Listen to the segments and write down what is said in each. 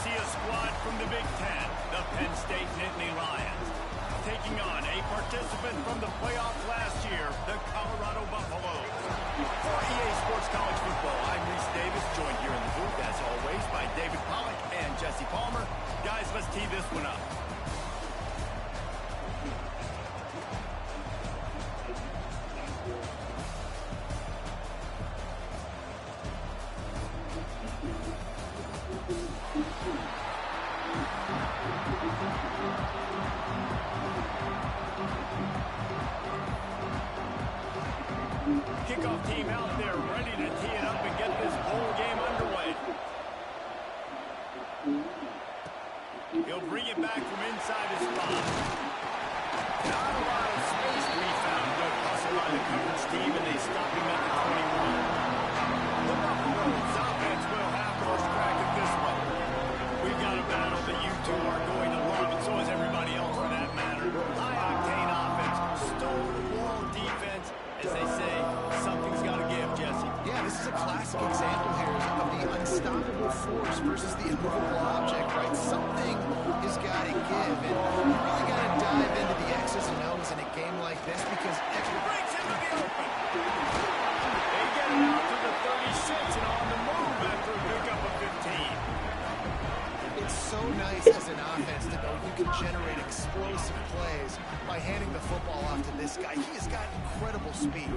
see a squad from the Big Ten, the Penn State Nittany Lions, taking on a participant from the playoff last year, the Colorado Buffaloes. For EA Sports College Football, I'm Reese Davis, joined here in the booth, as always, by David Pollack and Jesse Palmer. Guys, let's tee this one up. Kickoff team out there ready to tee it up and get this bowl game underway. He'll bring it back from inside his spot. Not a lot of space to be found. Good hustle by the coverage team, and they stop him at the 21. The Buffaloes offense will have first crack at this one. We've got a battle that you two are going to love, and so is everybody else for that matter. High-octane offense, stone-wall defense. As they say, something's got to give, Jesse. Yeah, this is a classic example here of the unstoppable force versus the immovable object, right? Something has got to give, and you really got to dive into the X's and O's in a game like this because extra breaks into the open. They get it out to the 36 and on the move after a pickup of 15. It's so nice as an offense to know you can generate explosive plays by handing the football off to this guy. He has got incredible speed.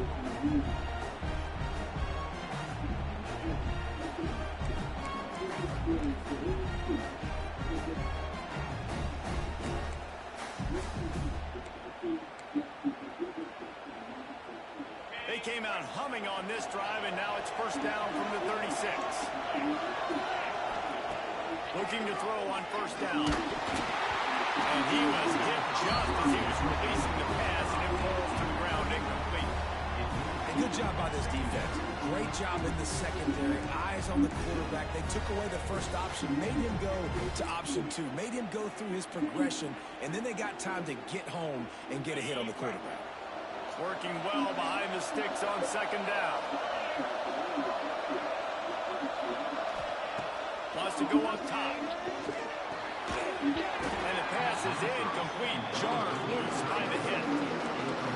They came out humming on this drive, and now it's first down from the 36. Looking to throw on first down. And he was hit just as he was releasing the pass, and it falls to the ground incomplete. And good job by this defense. Great job in the secondary. Eyes on the quarterback. They took away the first option, made him go to option 2, made him go through his progression, and then they got time to get home and get a hit on the quarterback. Working well behind the sticks on second down. Wants to go up top. And the pass is incomplete. Jarred loose by the hit.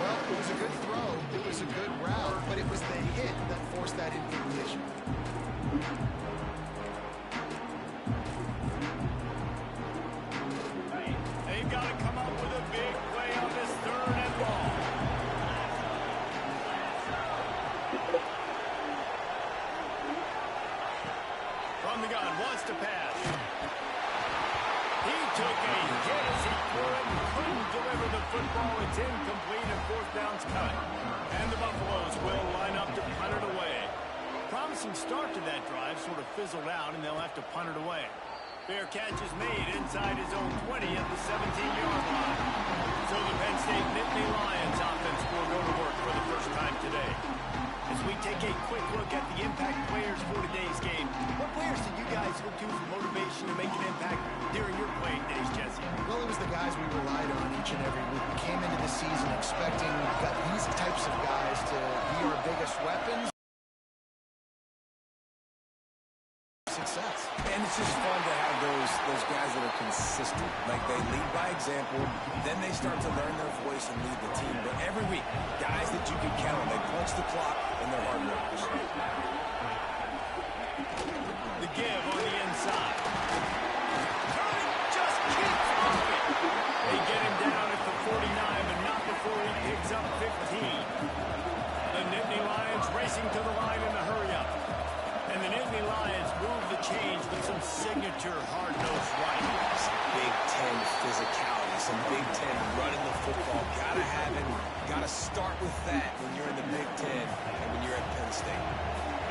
Well, it was a good throw. It was a good route, but it was the hit that forced that incompletion. They've got to come up with a big play on this third and long. From the gun, wants to pass. He took a hit as he couldn't deliver the football. It's incomplete and fourth down's cut. And the Buffaloes will line up to punt it away. Promising start to that drive, sort of fizzled out, and they'll have to punt it away. Fair catch is made inside his own 20 at the 17-yard line. So the Penn State Nittany Lions offense will go to work for the first time today. As we take a quick look at the impact players for today's game, what players did you guys look to for motivation to make an impact during your playing days, Jesse? Well, it was the guys we relied on each and every week. We came into the season expecting these types of guys to be our biggest weapons. Success. And it's just fun to have those guys that are consistent. Like, they lead by example, then they start to learn their voice and lead the team. But every week, guys that you can count on, they punch the clock and they're hard workers. The give on the inside. Just keeps moving. They get him down at the 49, but not before he picks up 15. The Nittany Lions racing to the line in the hurry-up. And the Nittany Lions move the change with some signature hard-nosed right. Big Ten physicality, some Big Ten running the football. Gotta have it. Gotta start with that when you're in the Big Ten and when you're at Penn State.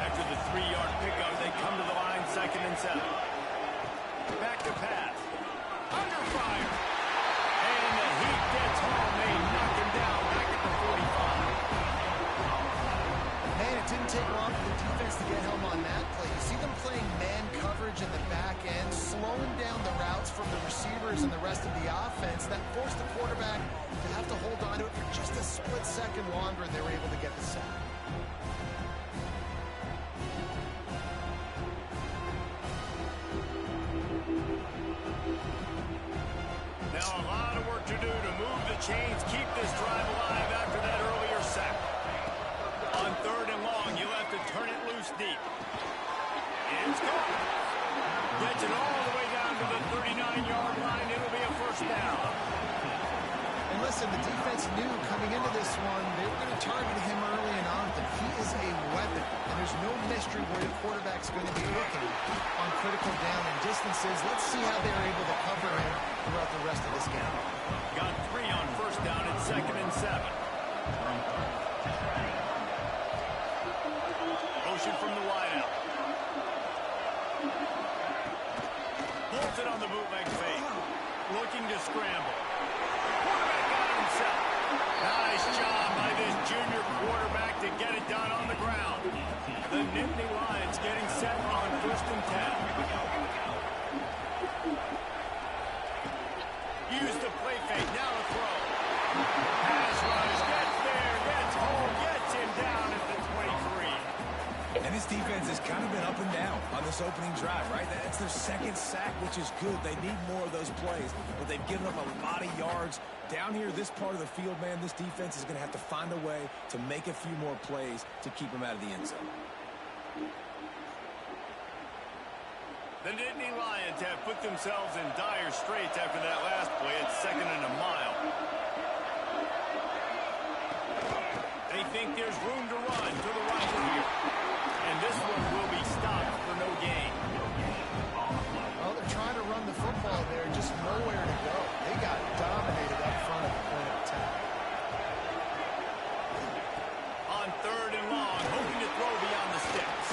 After the 3-yard pickup, they come to the line, 2nd and 7. Back to pass. Under fire. And the Heat gets home. They knock him down back at the 45. Man, it didn't take long for the defense to get home on that play. You see them playing man coverage in the back end, slowing down the routes from the receivers and the rest of the offense. That forced the quarterback to have to hold on to it for just a split second longer, and they were able to get the sack. chains, keep this drive alive after that earlier sack. On 3rd and long, you'll have to turn it loose deep. It's gone. Gets it all the way down to the 39-yard line. It'll be a first down. And listen, the defense knew coming into this one, they were going to target him early and often. He is a weapon, and there's no mystery where the quarterback's going to be looking on critical down and distances. Let's see how they're able to cover him throughout the rest of this game. Got 3 on first down at 2nd and 7. Motion from the wideout. Holds it on the bootleg fake. Looking to scramble. Quarterback got it himself. Nice job by this junior quarterback to get it done on the ground. The Nittany Lions getting set on 1st and 10. Use the play fake. Now to throw. Pass rush. Gets there. Gets home. Gets him down at the 23. And this defense has kind of been up and down on this opening drive, right? That's their 2nd sack, which is good. They need more of those plays, but they've given up a lot of yards. Down here, this part of the field, man, this defense is going to have to find a way to make a few more plays to keep them out of the end zone. The Nittany Lions have put themselves in dire straits after that last play at 2nd and a mile. They think there's room to run to the right here. And this one will be stopped for no gain. Well, they're trying to run the football there, just nowhere to go. They got dominated up front at the point of attack. On 3rd and long, hoping to throw beyond the sticks.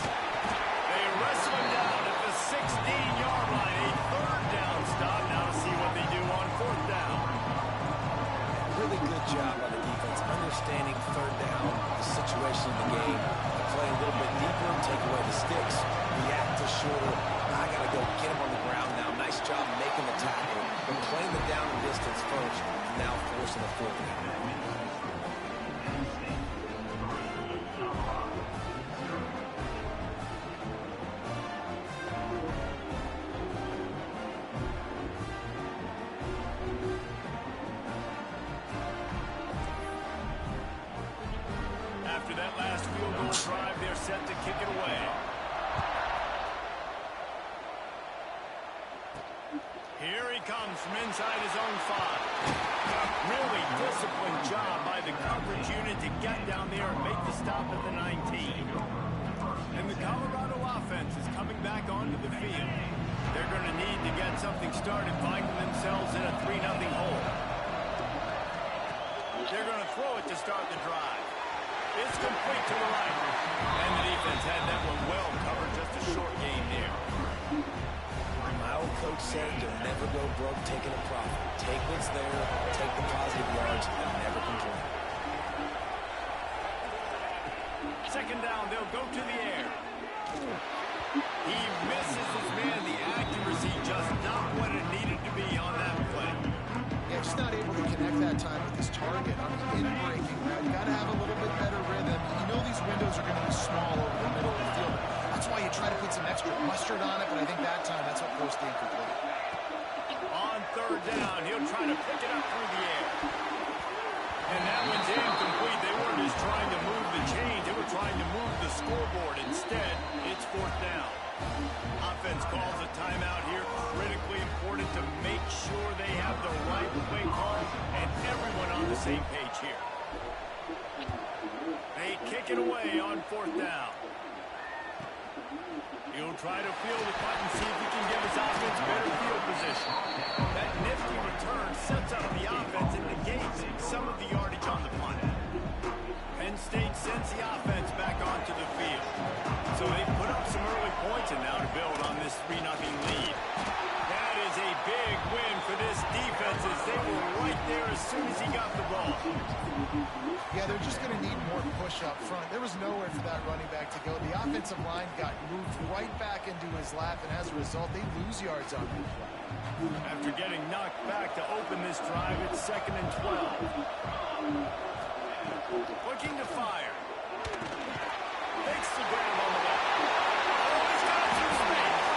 They wrestle him down at the 16-yard line. A 3rd down stop. Now to see what they do on 4th down. Really good job by the defense, understanding 3rd down, the situation in the game, to play a little bit deeper, take away the sticks, react to shorter. Now I got to go get him on the ground now. Nice job making the tackle, but playing the down and distance first, now forcing a 4th down. After that last field goal drive, they're set to kick it away. Here he comes from inside his own 5. Really disciplined job by the coverage unit to get down there and make the stop at the 19. And the Colorado offense is coming back onto the field. They're going to need to get something started, finding themselves in a 3-0 hole. They're going to throw it to start the drive. It's complete to the right. And the defense had that one well covered, just a short gain there. My old coach said you'll never go broke taking a profit. Take what's there, take the positive yards, and never complain. 2nd down, they'll go to the air. He misses his man. The accuracy just not what it needed to be on that play. Yeah, just not able to connect that time with his target on the in-breaking route. You got to have a little bit better rhythm. You know these windows are going to be small over the middle of the field. That's why you try to put some extra mustard on it, but I think that time that's what forced the incomplete. On 3rd down, he'll try to pick it up through the air. And that one's incomplete. They weren't just trying to move the chains. They were trying to move the scoreboard. Instead, it's 4th down. Offense calls a timeout here. Critically important to make sure they have the right play call and everyone on the same page here. They kick it away on 4th down. He'll try to field the punt and see if he can give his offense better field position. That nifty return sets up the offense and negates some of the yardage on the punt. Penn State sends the offense back onto the field. So they put up some early points and now to build on this 3-0 lead. That is a big win for this defense as they were right there as soon as he got the ball. Yeah, they're just going to need more push up front. There was nowhere for that running back to go. The offensive line got moved right back into his lap, and as a result, they lose yards on that play. After getting knocked back to open this drive, it's 2nd and 12. Looking to fire. Makes the grab on the left. Oh, he's got it through space.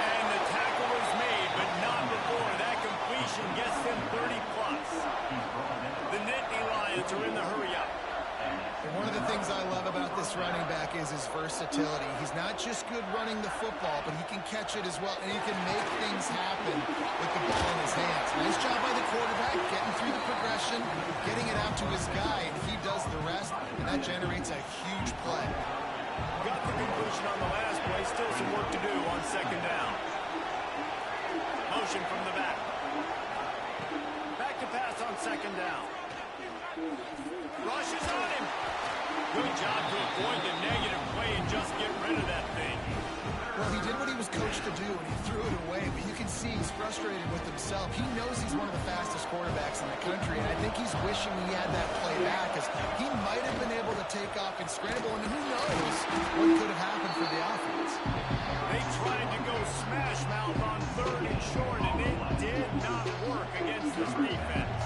And the tackle was made, but not before that completion gets them 30+. opponents are in the hurry-up. One of the things I love about this running back is his versatility. He's not just good running the football, but he can catch it as well, and he can make things happen with the ball in his hands. Nice job by the quarterback, getting through the progression, getting it out to his guy, and he does the rest, and that generates a huge play. Got the completion on the last play. Still some work to do on second down. Motion from the back. Back to pass on second down. Rushes on him. Good job to avoid the negative play and just get rid of that thing. Well, he did what he was coached to do, and he threw it away. But you can see he's frustrated with himself. He knows he's one of the fastest quarterbacks in the country, and I think he's wishing he had that play back, because he might have been able to take off and scramble, and who knows what could have happened for the offense. They tried to go smash mouth on third and short, and it did not work against this defense.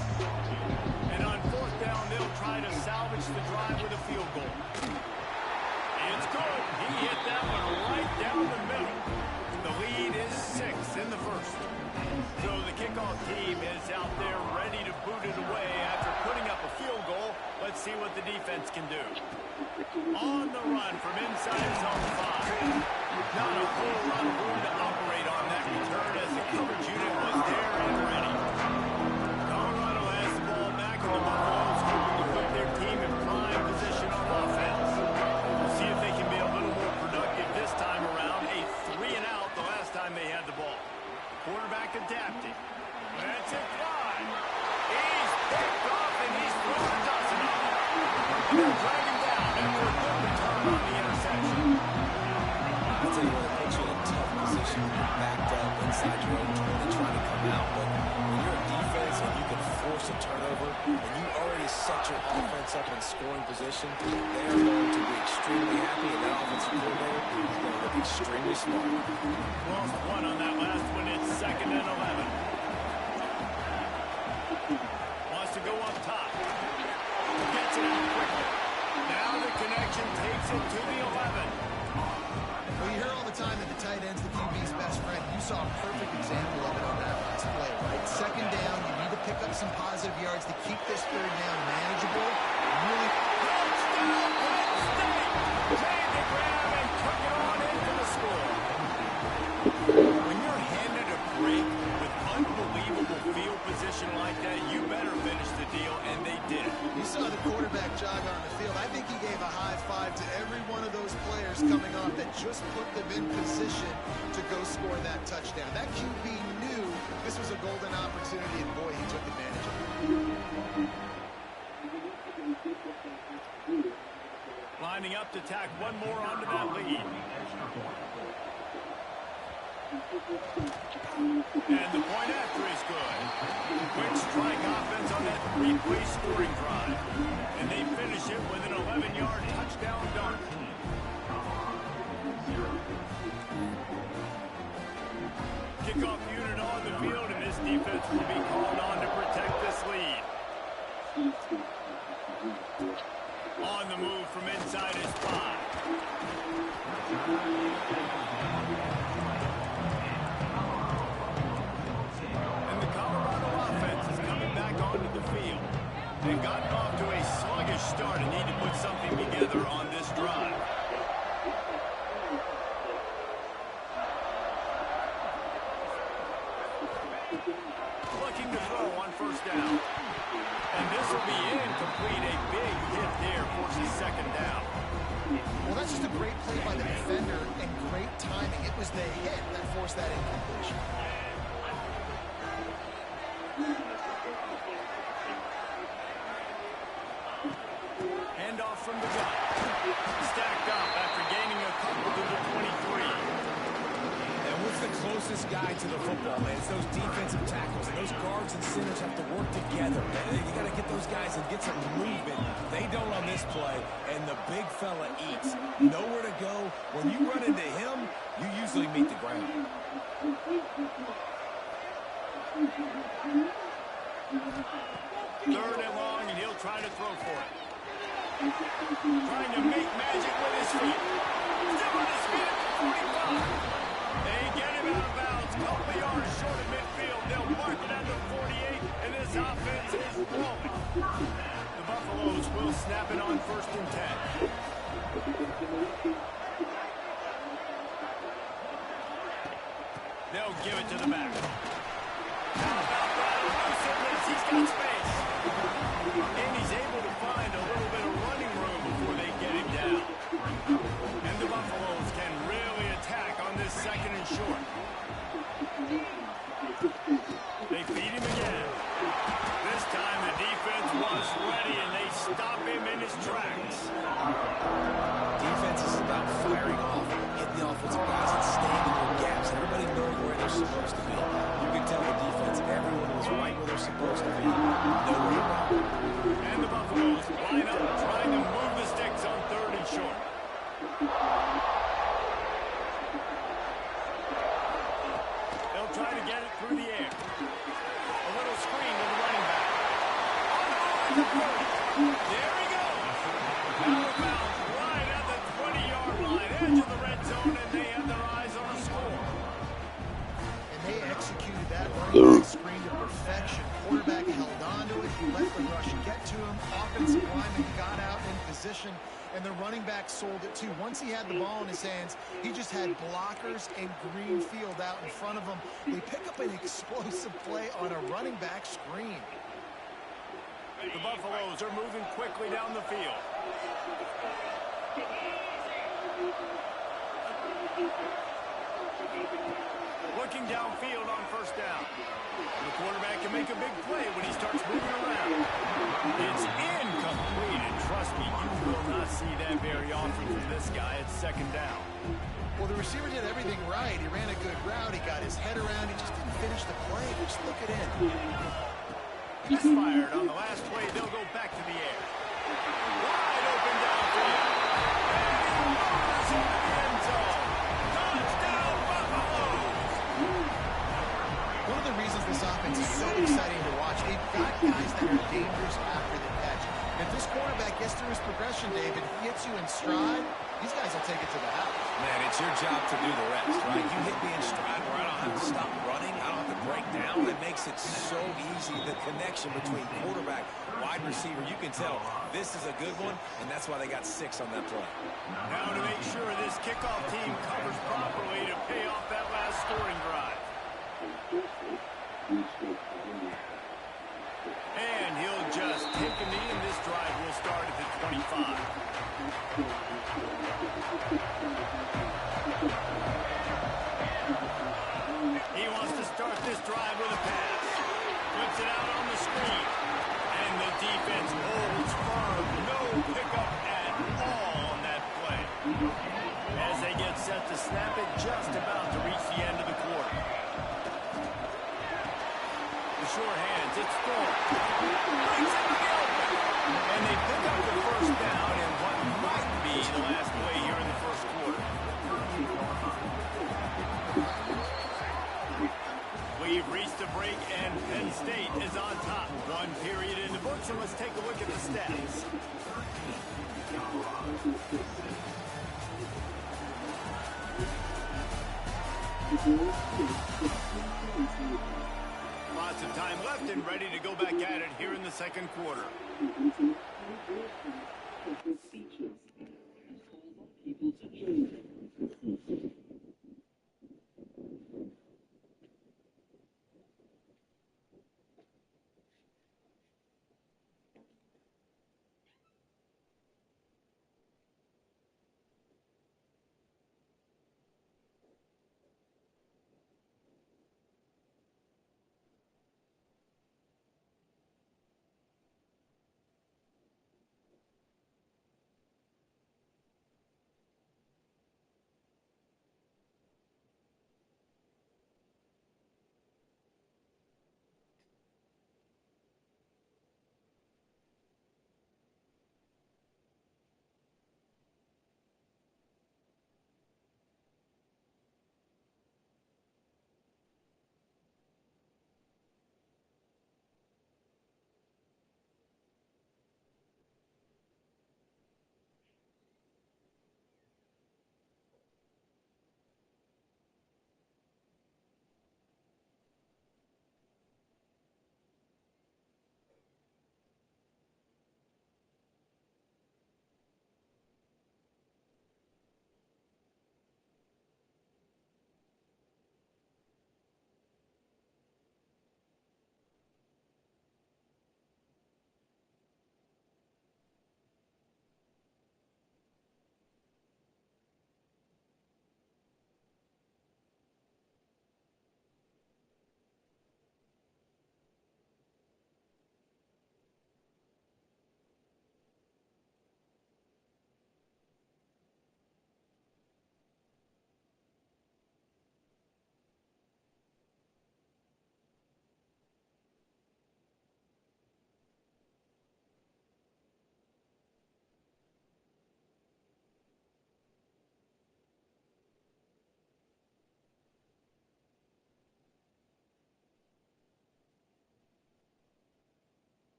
And on fourth down, they'll try to salvage the drive with a field goal. It's good. He hit that one right down the middle. The lead is 6 in the first. So the kickoff team is out there ready to boot it away after putting up a field goal. Let's see what the defense can do. On the run from inside zone 5. Not a whole lot of room to operate on that return as the coverage unit was there and ready. Colorado has the ball back, and the Buffaloes hoping to put their team in prime position on offense. We'll see if they can be a little more productive this time around. A 3-and-out the last time they had the ball. Quarterback adapting. That's it, fly. He's picked off, and he's thrown a dozen of them. They'll drag him down after a good return on the interception. I'll tell you what, it puts you in a tough position. You're backed up inside your own 20 trying to come out. But when you're a defense and you can force a turnover and you already set your offense up in scoring position, they are going to be extremely happy, and that offensive coordinator is going to look extremely smart. Lost one on that last one. It's 2nd and 11. Wants to go up top. Gets it out quickly. Now the connection takes it to the 11. Well, you hear all the time that the tight end's the QB's best friend. You saw a perfect example of it on that last play, right? Second down, you need to pick up some positive yards to keep this third down manageable. Really Touchdown, Penn State! Made the grab and took it on into the score. When you're handed a break with unbelievable field position like that, you better finish the deal, and they did it. You saw the quarterback jog on the field. I think he gave a high five to every one of those players coming off that just put them in position to go score that touchdown. That QB knew this was a golden opportunity, and boy, he took advantage of it. Lining up to tack one more onto that lead. And the point after is good. Quick strike offense on that 3-play scoring drive. And they finish it with an 11-yard touchdown dunk. Kickoff unit on the field, and this defense will be called on to protect this lead. On the move from inside his 5. And the Colorado offense is coming back onto the field. They've gotten off to a sluggish start and need to put something together on this drive. Looking to throw on first down. And this will be incomplete. A big hit there forces second down. Well, that's just a great play by the defender and great timing. It was the hit that forced that incompletion. Handoff from the gun. Stacked up after gaining a couple to the 23. And what's the closest guy to the football, man? It's those defensive tackles, and those guards and centers have to work together. You got to get those guys and get some movement. They don't on this play, and the big fella eats. Nowhere to go. When you run into him, you usually meet the ground. Third and long, and he'll try to throw for it. Trying to make magic with his feet. Still on his feet at the 45. They get him out of bounds. Couple yards short of midfield. They'll mark it at the 48, and this offense is rolling. The Buffalo They'll snap it on 1st and 10. They'll give it to the back. How about that elusiveness? He's got space. And he's able to find a little bit of running room before they get him down. And the Buffaloes can really attack on this 2nd and short. They feed him again. This time the defense was ready, and they stop him in his tracks. Defense is about firing off, hitting the offensive guys and staying in their gaps. Everybody knowing where they're supposed to be. You can tell the defense, everyone was right where they're supposed to be. Nowhere wrong. And the Buffaloes line up, trying to move the sticks on 3rd and short. They'll try to get it through the air. A little screen to the running back. There he goes. Out of bounds right at the 20-yard line, edge of the red zone, and they have their eyes on a score. And they executed that running back screen to perfection. Quarterback held on to it. He let the rush get to him. Offensive lineman got out in position, and the running back sold it too. Once he had the ball in his hands, he just had blockers and green field out in front of him. They pick up an explosive play on a running back screen. The Buffaloes are moving quickly down the field. Looking downfield on 1st down. The quarterback can make a big play when he starts moving around. It's incomplete, and trust me, you will not see that very often from this guy at 2nd down. Well, the receiver did everything right. He ran a good route. He got his head around. He just didn't finish the play. Just look it in. Misfired on the last play. They'll go back to the air. Wide open downfield. And he moves into the end zone. Touchdown, Buffaloes! One of the reasons this offense is so exciting to watch, they've got guys that are dangerous after the catch. If this quarterback gets through his progression, David, he hits you in stride, these guys will take it to the house. Man, it's your job to do the rest, right? You hit me in stride where I don't have to stop running. I don't have to break down. It makes it so easy, the connection between quarterback, wide receiver. You can tell this is a good one, and that's why they got 6 on that play. Now to make sure this kickoff team covers properly to pay off that last scoring drive. And he'll just take a knee, and this drive will start at the 25. He wants to start this drive with a pass. Flips it out on the screen. And the defense holds firm. No pickup at all on that play. As they get set to snap it, just about to reach the end of the quarter. The short hands, it's Thorne. Brings it to the open. And they pick up the 1st down in what might be the last play here in the 1st quarter. We've reached a break, and Penn State is on top. 1 period in the books, and let's take a look at the stats. Lots of time left and ready to go back at it here in the 2nd quarter.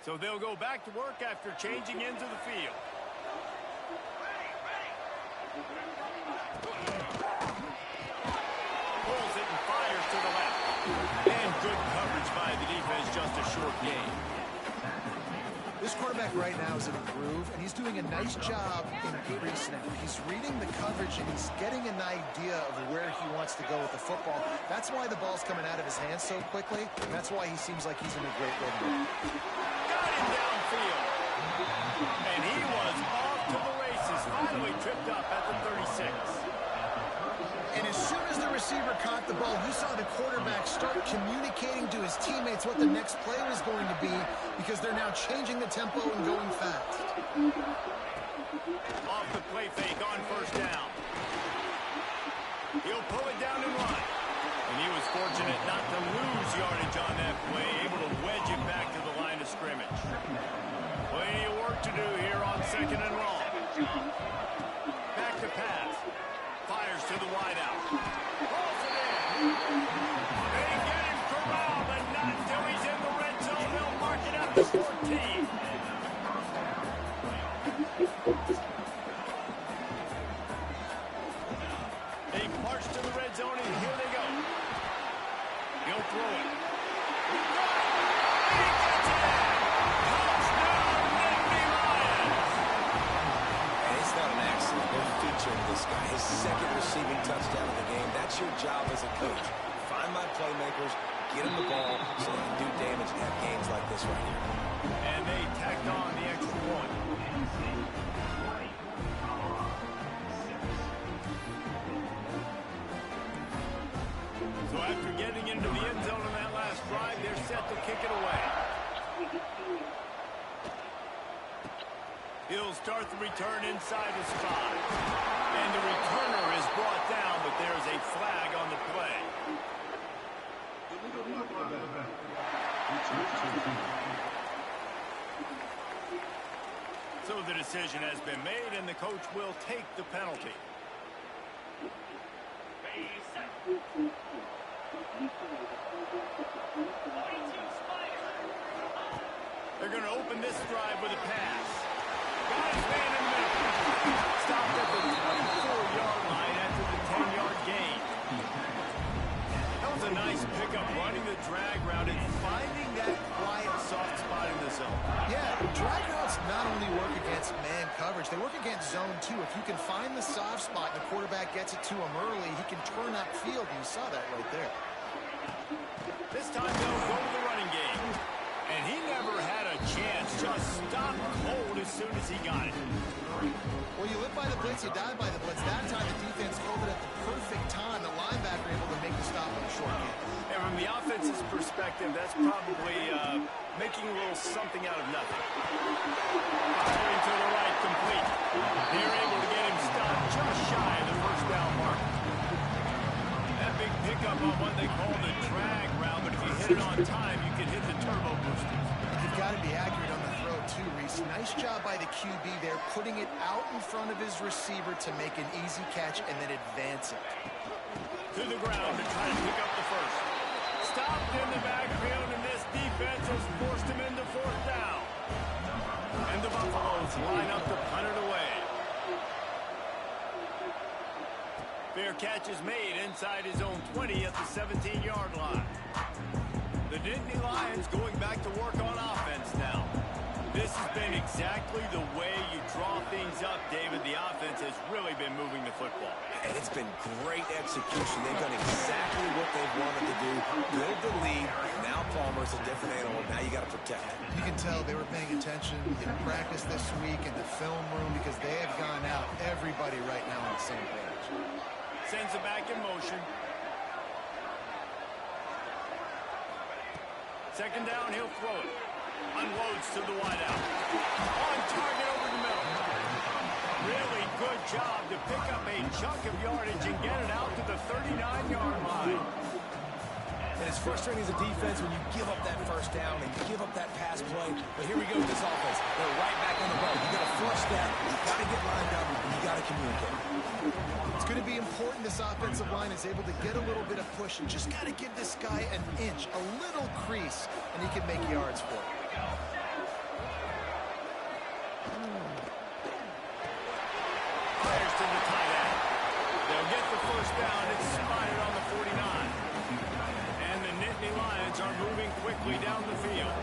So they'll go back to work after changing into the field. Pulls it and fires to the left. And good coverage by the defense, just a short gain. This quarterback right now is in a groove, and he's doing a nice job in pre-snap. He's reading the coverage, and he's getting an idea of where he wants to go with the football. That's why the ball's coming out of his hands so quickly, and that's why he seems like he's in a great rhythm. Got him downfield. And he was off to the races, finally tripped up at the 36. And as soon as the receiver caught the ball, you saw the quarterback start communicating to his teammates what the next play was going to be, because they're now changing the tempo and going fast. Off the play fake on first down. He'll pull it down and run. And he was fortunate not to lose yardage on that play, able to wedge it back to the line of scrimmage. Plenty of work to do here on second and long. Back to pass. Fires to the wideout. Rolls it in. They get him corralled, but not until he's in the red zone. They'll mark it up to 14. They march to the red zone, and here they go. He'll throw it. He gets it. Touchdown, Nittany Lions. And it's not an accident. They're featuring this guy. His second receiving touchdown of the game. That's your job as a coach. Find my playmakers, get them the ball so they can do damage and have games like this right here. And they tacked on the extra point. So after getting into the end zone on that last drive, they're set to kick it away. He'll start the return inside his 5. And the returner is brought down, but there's a flag on the play. So the decision has been made, and the coach will take the penalty. They're going to open this drive with a pass. Got his man in the middle. Stopped at the 24-yard line after the 10-yard gain. That was a nice pickup, running the drag route and finding that quiet, soft spot in the zone. Yeah, drag routes not only work against man coverage, they work against zone too. If you can find the soft spot and the quarterback gets it to him early, he can turn upfield. You saw that right there. This time they'll go to the running game. And he never had a chance, just stopped cold as soon as he got it. Well, you live by the blitz, you die by the blitz. That time the defense called it at the perfect time. The linebacker able to make the stop on a short game. And from the offense's perspective, that's probably making a little something out of nothing. Firing to the right, complete. They're able to get him stopped just shy of the first down mark. That big pickup on what they call the drag route, but if you hit it on time, you can hit the turbo boosters. You've got to be accurate on the throw too, Reese. Nice job by the QB there, putting it out in front of his receiver to make an easy catch and then advance it. To the ground to try to pick up the first. Stopped in the backfield, and this defense has forced him into fourth down. And the Buffaloes line up to punt it away. Fair catch is made inside his own 20 at the 17-yard line. The Nittany Lions going back to work on offense now. This has been exactly the way you draw things up, David. The offense has really been moving the football. And it's been great execution. They've done exactly what they've wanted to do. Build the lead. Now Palmer's a different animal. Now you got to protect it. You can tell they were paying attention in practice this week in the film room because they have gone out, everybody right now on the same page. Sends it back in motion. Second down, he'll throw it. Unloads to the wideout. On target over the middle. Really good job to pick up a chunk of yardage and get it out to the 39-yard line. And it's frustrating as a defense when you give up that first down and you give up that pass play. But here we go with this offense. They're right back on the road. You got to flush that. You got to get lined up. And you got to communicate. It's going to be important this offensive line is able to get a little bit of push and just got to give this guy an inch, a little crease, and he can make yards for it. down. It's spotted on the 49. And the Nittany Lions are moving quickly down the field.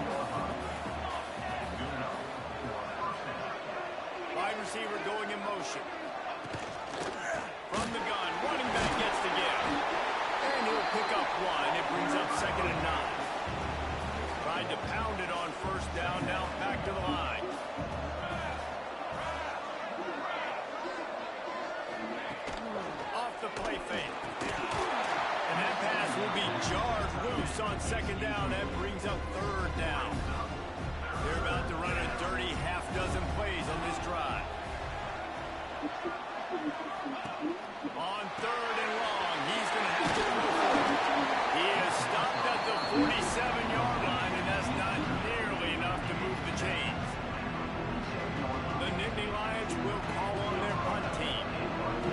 Wide receiver going in motion. From the gun, running back gets the give. And he'll pick up one. It brings up 2nd and 9. Tried to pound it on 1st down, now back to the line. Off the play fake. And that pass will be jarred loose on 2nd down. That brings up 3rd down. They're about to run a dirty half-dozen plays on this drive. On 3rd and long, he's going to have to throw for it. He is stopped at the 47-yard line, and that's not nearly enough to move the chains. The Nittany Lions will call on their punt team.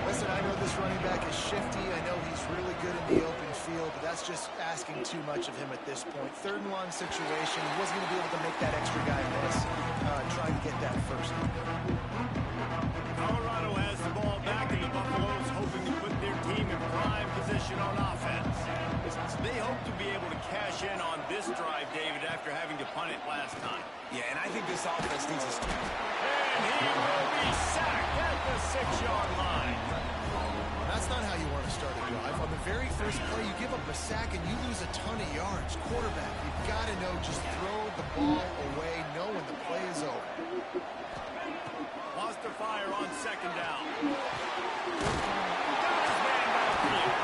Listen, I know this running back is shifty. I know he's really good in the open field, but that's just asking too much of him at this point. 3rd and long situation. He wasn't going to be able to make that extra guy miss, trying to get that first. Colorado has the ball back, and the Buffaloes hoping to put their team in prime position on offense. They hope to be able to cash in on this drive, David, after having to punt it last time. Yeah, and I think this offense needs a start. And he will be sacked at the 6-yard line. That's not how you want to start a drive. On the very first play, you give up a sack and you lose a ton of yards. Quarterback, you've got to know, just throw the ball away, know when the play is over. Lost to fire on 2nd down. Got his man backfield.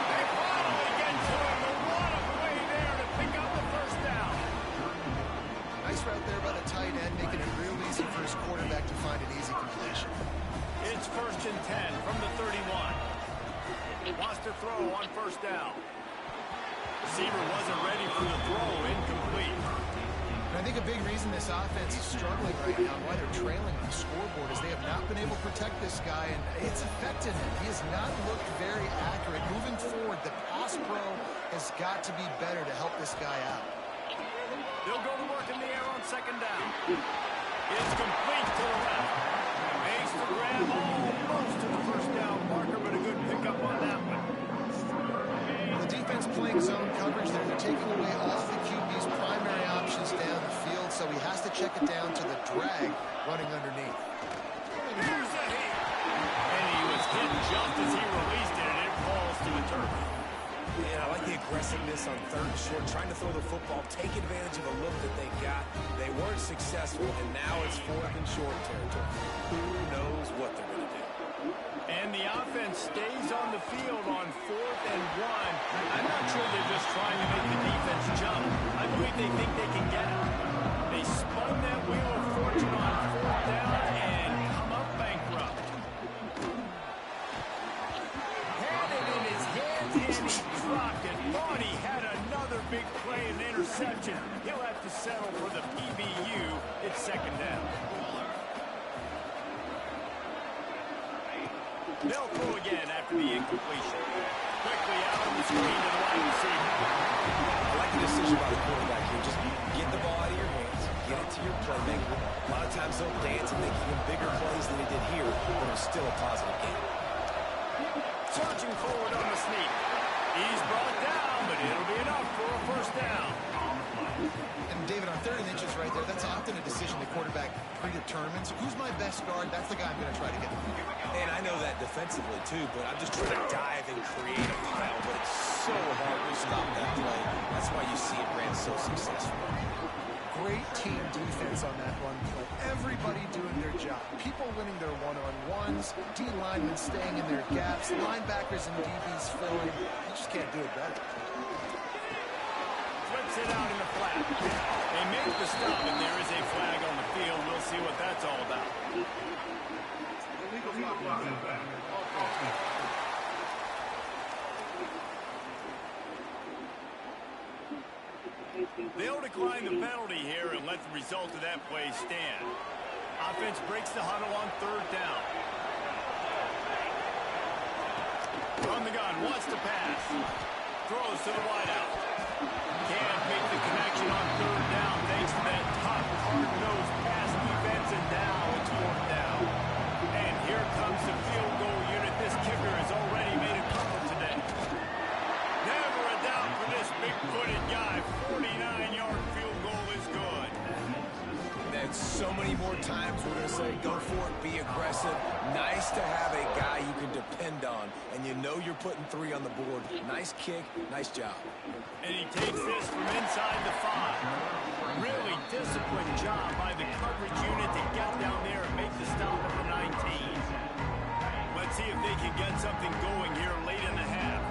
They finally get to him, but what a play there to pick up the 1st down. Nice route there by the tight end, making it real easy for his quarterback to find an easy completion. It's 1st and 10 from the 31. Wants to throw on 1st down. Receiver wasn't ready for the throw, incomplete. And I think a big reason this offense is struggling right now and why they're trailing on the scoreboard is they have not been able to protect this guy, and it's affected him. He has not looked very accurate. Moving forward, the pass pro has got to be better to help this guy out. They'll go to work in the air on 2nd down. It's complete to the left. Makes the grab almost to the 1st down marker, but a good pickup on that one. The defense playing zone coverage there. They're taking away all of the QB's primary options down the field, so he has to check it down to the drag running underneath. Here's a hit. And he was hit just as he released it, and it falls to the turf. Yeah, I like the aggressiveness on 3rd and short, trying to throw the football, take advantage of a look that they got. They weren't successful, and now it's 4th and short territory. Who knows what they're going to do? And the offense stays on the field on 4th and 1. I'm not sure they're just trying to make the defense jump. I believe they think they can get it. They spun that wheel of fortune on 4th down and come up bankrupt. Had it in his hands and he dropped it. Thought he had another big play and interception. He'll have to settle for the PBU. It's 2nd down. They'll throw again after the incompletion. Quickly out on the screen to the wide receiver. I like the decision by the quarterback here. Just get the ball out of your hands, get it to your playmaker. A lot of times they'll dance and make even bigger plays than they did here, but it's still a positive game. Surging forward on the sneak. He's brought down, but it'll be enough for a 1st down. And David, on 3rd and inches right there, that's often a decision the quarterback predetermines. Who's my best guard? That's the guy I'm going to try to get. And I know that defensively too, but I'm just trying to dive and create a pile, but it's so hard to stop that play. That's why you see it ran so successful. Great team defense on that run play. Everybody doing their job. People winning their one-on-ones, D linemen staying in their gaps, linebackers and DBs filling. You just can't do it better. Flips it out in the flat. They make the stop, and there is a flag on the field. We'll see what that's all about. They'll decline the penalty here and let the result of that play stand. Offense breaks the huddle on 3rd down. On the gun, wants to pass. Throws to the wideout. Can't make the connection on 3rd down thanks to that tough, hard-nosed pass defense, and now it's 4th down. And here comes the field goal unit. This kicker has already made a couple many more times we're going to say, go for it, be aggressive. Nice to have a guy you can depend on, and you know you're putting 3 on the board. Nice kick, nice job. And he takes this from inside the 5. Really disciplined job by the coverage unit to get down there and make the stop at the 19. Let's see if they can get something going here late in the half.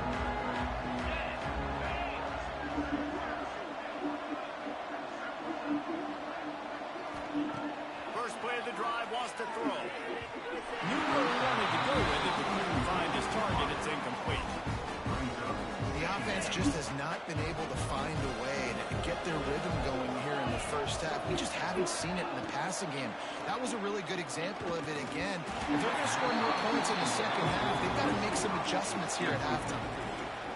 First play of the drive, wants to throw. Knew where he wanted to go with it, but couldn't find his target. It's incomplete. The offense just has not been able to find a way to get their rhythm going here in the first half. We just haven't seen it in the passing game. That was a really good example of it again. If they're going to score more points in the second half, they've got to make some adjustments here at halftime.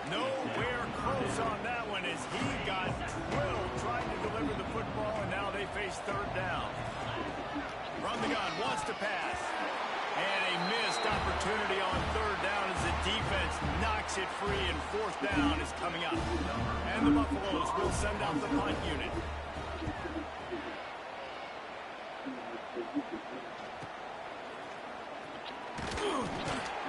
Nowhere close on that one as he got drilled trying to deliver the football, and now they face third down. From the gun, wants to pass. And a missed opportunity on third down as the defense knocks it free, and fourth down is coming up. And the Buffaloes will send out the punt unit.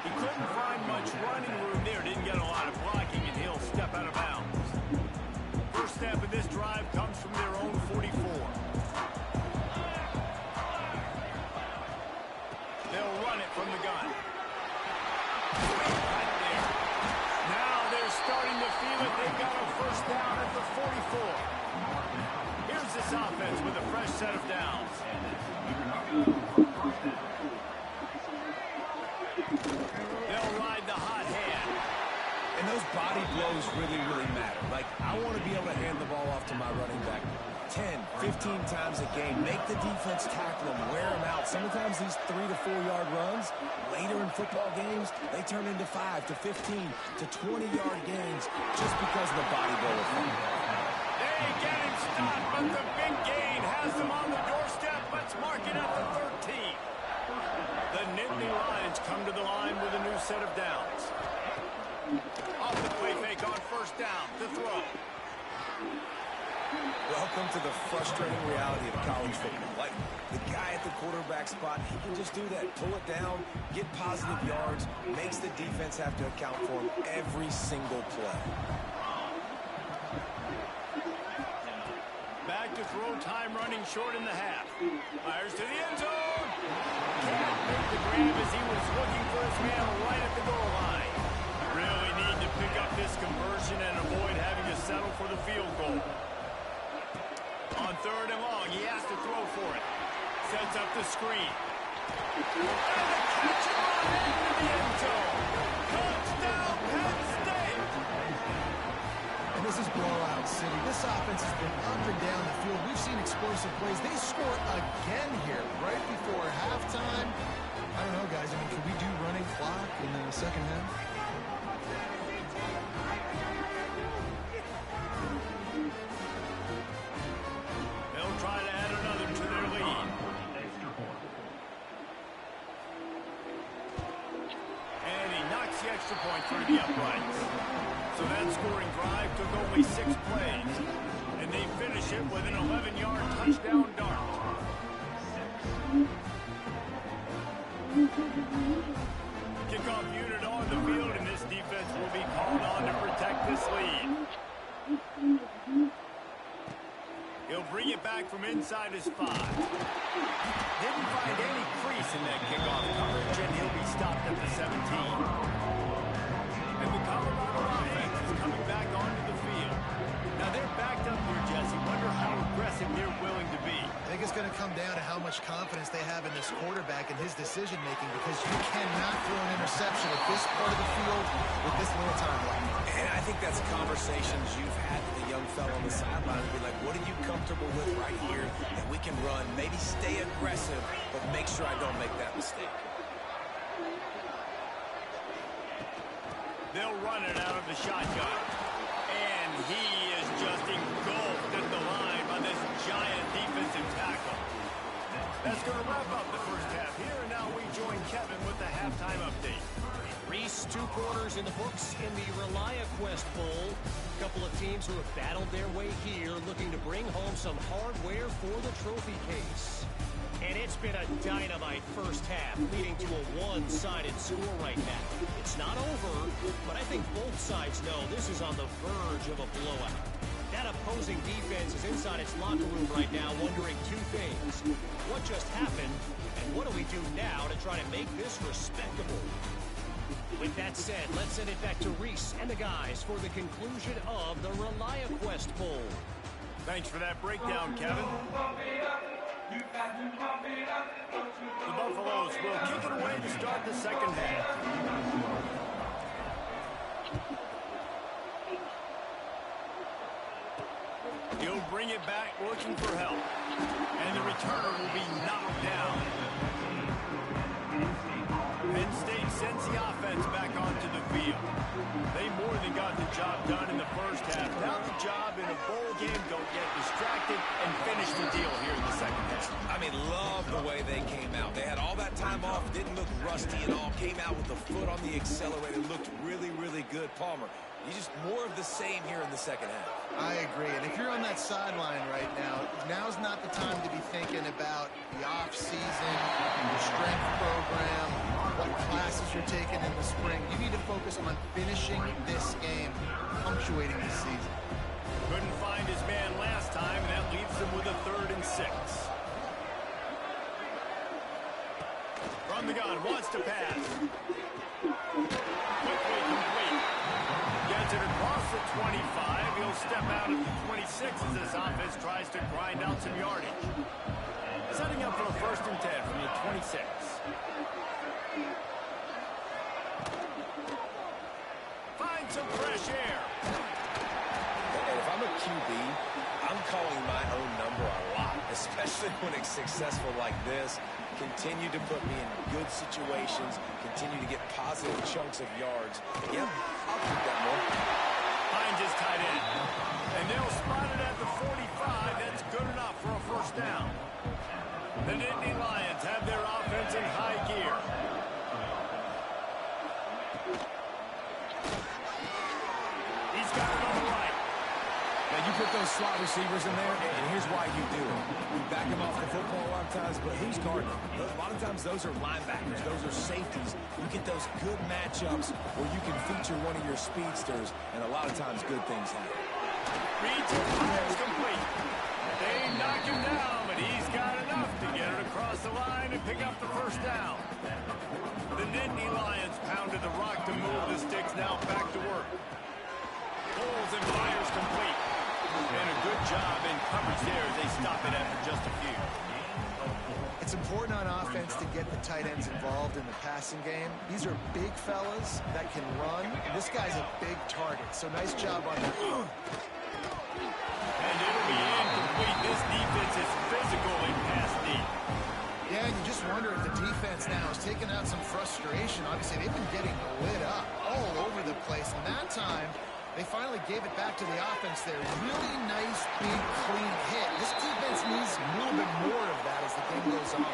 He couldn't find much running room there. Didn't get a lot of blocking, and he'll step out of bounds. First step of this drive comes from their own 44. They'll run it from the gun. Right there. Now they're starting to feel it. They've got a first down at the 44. Here's this offense with a fresh set of downs. They'll ride the hot hand. And those body blows really, really matter. Like, I want to be able to hand the ball off to my running back 10, 15 times a game. Make the defense tackle them, wear them out. Sometimes these 3 to 4 yard runs, later in football games, they turn into 5 to 15 to 20 yard gains just because of the body blow effect. They get him stopped, but the big gain has them on the doorstep. Let's mark it at the 13. The Nittany Lions come to the line with a new set of downs. Off the play fake on first down, the throw. Welcome to the frustrating reality of college football. Like, the guy at the quarterback spot, he can just do that. Pull it down, get positive yards, makes the defense have to account for him every single play. Back to throw, time running short in the half. Fires to the end zone. Can't make the grab as he was looking for his man right at the goal line. Really need to pick up this conversion and avoid having to settle for the field goal. On third and long, he has to throw for it. Sets up the screen. And the catch on into the end zone. Touchdown, Penn State. And this is blowout city. This offense has been up and down the field. We've seen explosive plays. They score again here right before halftime. I don't know, guys. I mean, can we do running clock in the second half? They'll try to add another to their lead. And he knocks the extra point through the uprights. So that scoring drive took only 6 plays. And they finish it with an 11-yard touchdown dart. Kickoff unit on the field, and this defense will be called on to protect this lead. He'll bring it back from inside his 5. Didn't find any crease in that kickoff coverage, and he'll be stopped at the 17. And the Colorado offense is coming back onto the field. Now they're backed up here, Jesse. Wonder how aggressive they're willing to be. I think it's going to come down to how much confidence they have in this quarterback and his decision-making, because you cannot throw an interception at this part of the field with this little time left. And I think that's conversations you've had with the young fellow on the sideline and be like, what are you comfortable with right here that we can run? Maybe stay aggressive, but make sure I don't make that mistake. They'll run it out of the shotgun. And he is just engulfed at the line by this giant defensive tackle. That's going to wrap up the first half here, and now we join Kevin with the halftime update. Reese, 2 quarters in the books in the Reliaquest Bowl. A couple of teams who have battled their way here, looking to bring home some hardware for the trophy case. And it's been a dynamite first half, leading to a one-sided score right now. It's not over, but I think both sides know this is on the verge of a blowout. That opposing defense is inside its locker room right now wondering two things. What just happened, and what do we do now to try to make this respectable? With that said, let's send it back to Reese and the guys for the conclusion of the Reliaquest Bowl. Thanks for that breakdown, Kevin. The Buffaloes will kick it away to start the second half. He'll bring it back looking for help. And the returner will be knocked down. Penn State sends the offense back onto the field. They more than got the job done in the first half. Now the job in a bowl game, don't get distracted and finish the deal here in the second half. I mean, love the way they came out. They had all that time off, didn't look rusty at all, came out with the foot on the accelerator, looked really, really good. Palmer, you just more of the same here in the second half. I agree. And if you're on that sideline right now, now's not the time to be thinking about the off-season, your strength program, what classes you're taking in the spring. You need to focus on finishing this game, punctuating the season. Couldn't find his man last time, and that leaves him with a 3rd and 6. From the gun, wants to pass. Quickly complete. Gets it across the 25. He'll step out at the 26 as this offense tries to grind out some yardage. Setting up for a 1st and 10 from the 26. Find some fresh air. And if I'm a QB, I'm calling my own number a lot, especially when it's successful like this. Continue to put me in good situations, continue to get positive chunks of yards. Yep, I'll keep that more. Finds his tight end. And they'll spot it at the 45. That's good enough for a 1st down. The Nittany Lions have their offense in high gear. He's got it on the right. Now, you put those slot receivers in there, and here's why you do it. You back them off the football a lot of times, but who's guarding them? A lot of times, those are linebackers. Those are safeties. You get those good matchups where you can feature one of your speedsters, and a lot of times, good things happen. Reads it, fires complete. They knock him down, but he's got enough to get it across the line and pick up the 1st down. The Nittany Lions pounded the rock to move the sticks, now back to work. Pulls and fires complete. And a good job in coverage there as they stop it after just a few. It's important on offense to get the tight ends involved in the passing game. These are big fellas that can run, and this guy's a big target. So nice job on that. And it'll be incomplete. This defense is physical in pass deep. Yeah, and you just wonder if the defense now is taking out some frustration. Obviously, they've been getting lit up all over the place. And that time, they finally gave it back to the offense there. Really nice, big, clean hit. This defense needs a little bit more of that as the game goes on.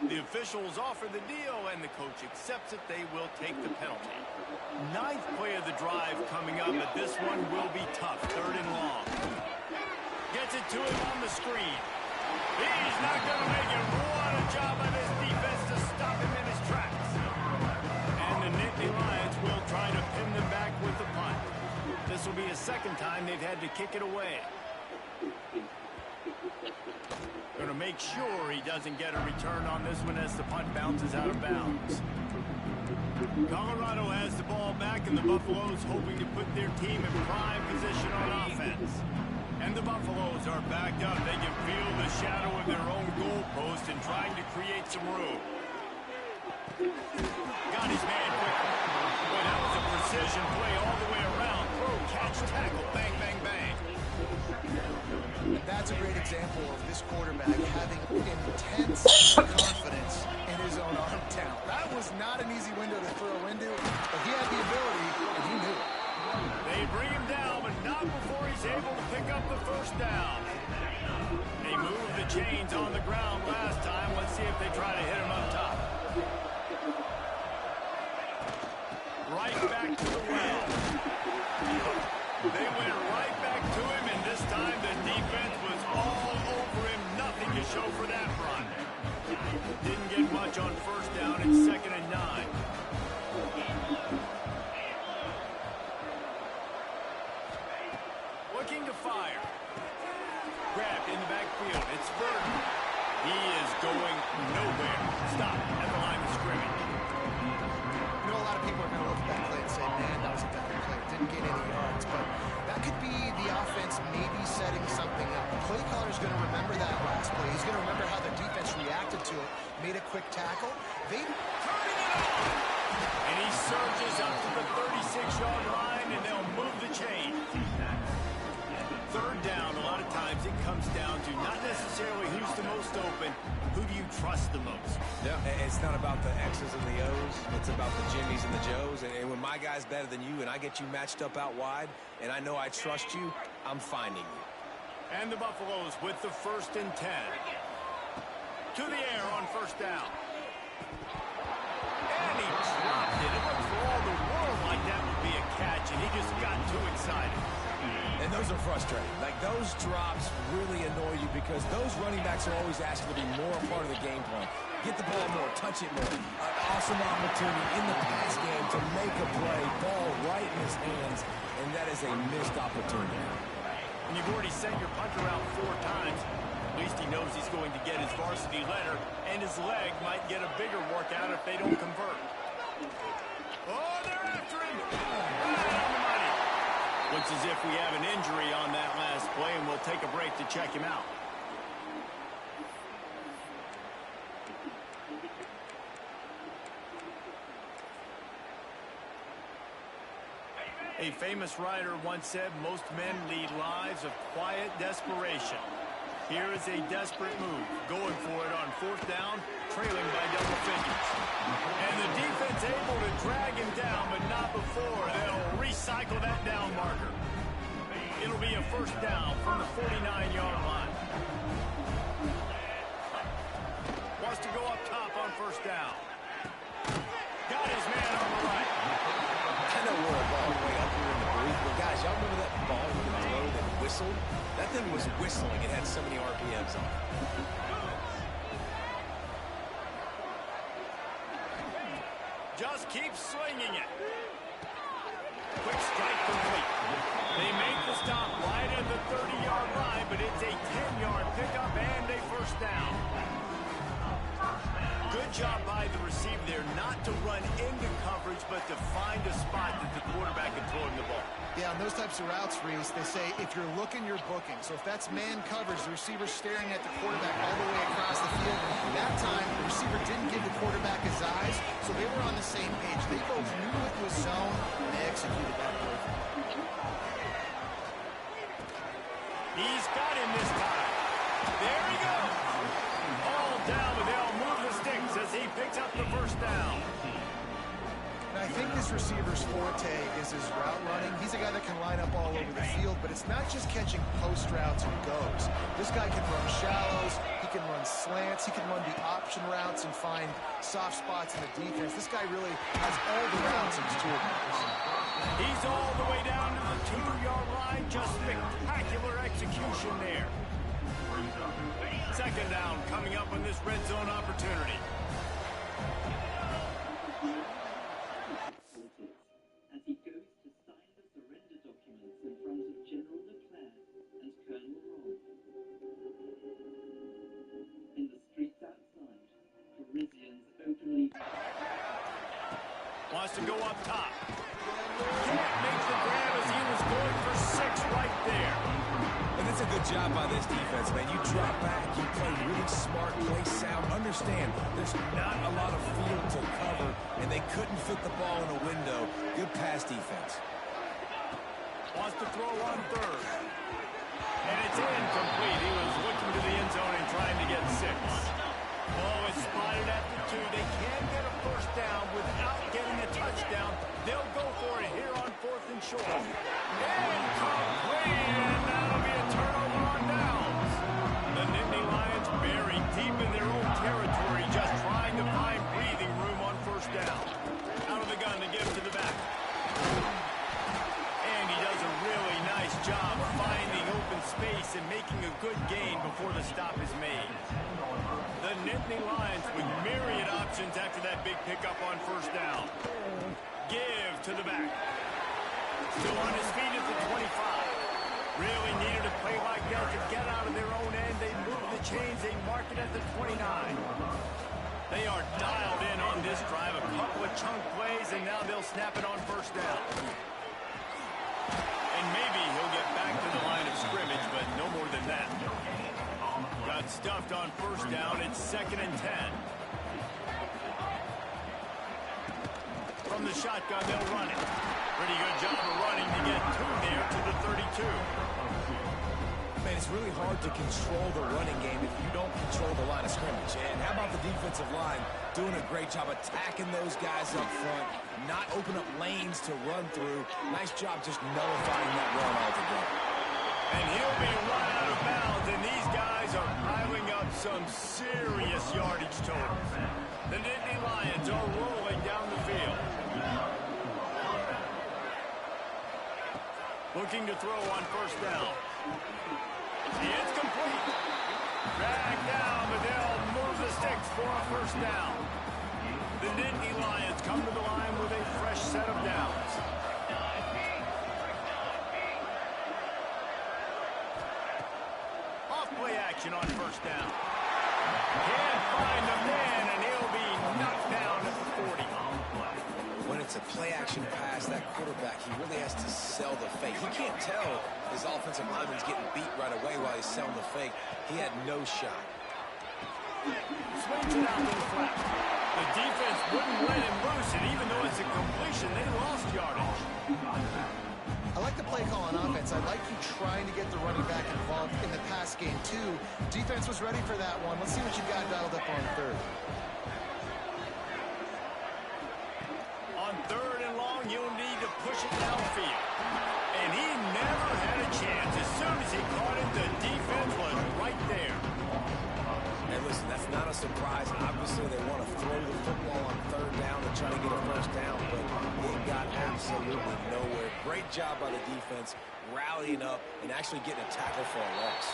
The officials offer the deal, and the coach accepts it. They will take the penalty. 9th play of the drive coming up, but this one will be tough. 3rd and long. Gets it to him on the screen. He's not going to make it. What a job by this defense to stop him in his tracks. And the Nittany Lions will try to pin them back with the punt. This will be a 2nd time they've had to kick it away. Going to make sure he doesn't get a return on this one as the punt bounces out of bounds. Colorado has the ball back, and the Buffaloes hoping to put their team in prime position on offense. And the Buffaloes are backed up. They can feel the shadow of their own goalpost and trying to create some room. Got his man quickly. Boy, that was a precision play all the way around. Throw, catch, tackle, bang, bang, bang. That's a great example of this quarterback having intense confidence in his own arm talent. That was not an easy window to throw into, but he had the ability, and he knew it. They bring him down, but not before he's able to pick up the 1st down. They moved the chains on the ground last time. Let's see if they try to hit him up top. Right back to the well. They went right back to him, and this time the defense was all over him. Nothing to show for that run. Didn't get much on first down. It's 2nd and 9. Looking to fire. Grabbed in the backfield. It's Burton. He is going nowhere. Stop at the line of scrimmage. You know, a lot of people are going to look at that play and say, man, that was a bad play. Didn't get any yards. But that could be the offense maybe setting something up. The play caller's going to remember that last play. He's going to remember how the defense reacted to it. Made a quick tackle. They turning it on. And he surges up to the 36-yard line, and they'll move the chain. 3rd down, a lot of times it comes down to not necessarily who's the most open, who do you trust the most? Yeah, it's not about the X's and the O's. It's about the Jimmys and the Joes. And when my guy's better than you and I get you matched up out wide and I know I trust you, I'm finding you. And the Buffaloes with the 1st and 10. To the air on 1st down. And he dropped it. It looks for all the world like that would be a catch, and he just got too excited. And those are frustrating. Like, those drops really annoy you because those running backs are always asking to be more a part of the game plan. Get the ball more, touch it more. An awesome opportunity in the pass game to make a play, ball right in his hands, and that is a missed opportunity. And you've already sent your punter out 4 times. At least he knows he's going to get his varsity letter, and his leg might get a bigger workout if they don't convert. Oh, they're after him! Right on the money. Looks as if we have an injury on that last play, and we'll take a break to check him out. A famous writer once said, most men lead lives of quiet desperation. Here is a desperate move, going for it on 4th down, trailing by double figures. And the defense able to drag him down, but not before. They'll recycle that down marker. It'll be a 1st down from the 49-yard line. Wants to go up top on 1st down. Got his man on the right. I know we're all the way up here in the booth, but guys, y'all remember that ball with the throw that whistled? That thing was whistling. It had so many RPMs on it. Just keep swinging it. Quick strike complete. They make the stop right at the 30-yard line, but it's a 10-yard pickup and a 1st down. Good job by the receiver there not to run into coverage, but to find a spot that the quarterback can throw him the ball. Yeah, on those types of routes, Reese, they say if you're looking, you're booking. So if that's man coverage, the receiver's staring at the quarterback all the way across the field. That time, the receiver didn't give the quarterback his eyes, so they were on the same page. They both knew it was zone, and they executed that perfect. He's got him this time. There he goes. All down, but they'll move the sticks as he picks up the 1st down. And I think this receiver's forte is his route running. He's a guy that can line up all over the field, but it's not just catching post routes and goes. This guy can run shallows, he can run slants, he can run the option routes and find soft spots in the defense. This guy really has all the routes in his toolbox. He's all the way down to the 2-yard line. Just spectacular execution there. 2nd down coming up on this red zone opportunity. As he goes to sign the surrender documents in front of General Leclerc and Colonel Roll. In the streets outside, Parisians openly... Wants to go up top. Can't make the grab as he was going for 6 right there. And it's a good job by this defense, man. You drop back, you play really smart, play sound. Understand, there's not a lot of field to cover, and they couldn't fit the ball in a window. Good pass defense. Wants to throw on 3rd. And it's incomplete. He was looking to the end zone and trying to get 6. Oh, it's spotted at the 2. They can get a 1st down without getting a touchdown. They'll go for it here on 4th and short. Incomplete, and that'll be a turnover on downs. The Nittany Lions buried deep in their own territory, just trying to find breathing room on 1st down. Out of the gun to give to the back. Nittany Lions with myriad options after that big pickup on first down. Give to the back. Still on his feet at the 25. Really needed a play like that to get out of their own end. They move the chains. They mark it at the 29. They are dialed in on this drive. A couple of chunk plays, and now they'll snap it on first down. And maybe he'll get back to the line of scrimmage, but no more than that. Got stuffed on first down. It's 2nd and 10. From the shotgun, they'll run it. Pretty good job of running to get two there to the 32. Man, it's really hard to control the running game if you don't control the line of scrimmage. And how about the defensive line doing a great job attacking those guys up front, not open up lanes to run through. Nice job just nullifying that run altogether. And he'll be run out of bounds, and these guys are piling up some serious yardage totals. The Nittany Lions are rolling down the field. Looking to throw on first down. It's complete. Dragged down, but they'll move the sticks for a first down. The Nittany Lions come to the line with a fresh set of downs. Off play action on first down. Can't find the man, and he'll be knocked down at the 40. When it's a play-action pass, that quarterback, he really has to sell the fake. He can't tell his offensive lineman's getting beat right away while he's selling the fake. He had no shot. Swings it out to the flat. The defense wouldn't let him loose, and even though it's a completion, they lost yardage. I like the play call on offense. I like you trying to get the running back involved in the pass game, too. Defense was ready for that one. Let's see what you got dialed up on third. On 3rd and long, you'll need to push it downfield. And he never had a chance. As soon as he caught it, the defense was right there. And listen, that's not a surprise. Obviously, they want to throw the football on 3rd down and try to get a first down, but they got absolutely nowhere. Great job by the defense, rallying up and actually getting a tackle for a loss.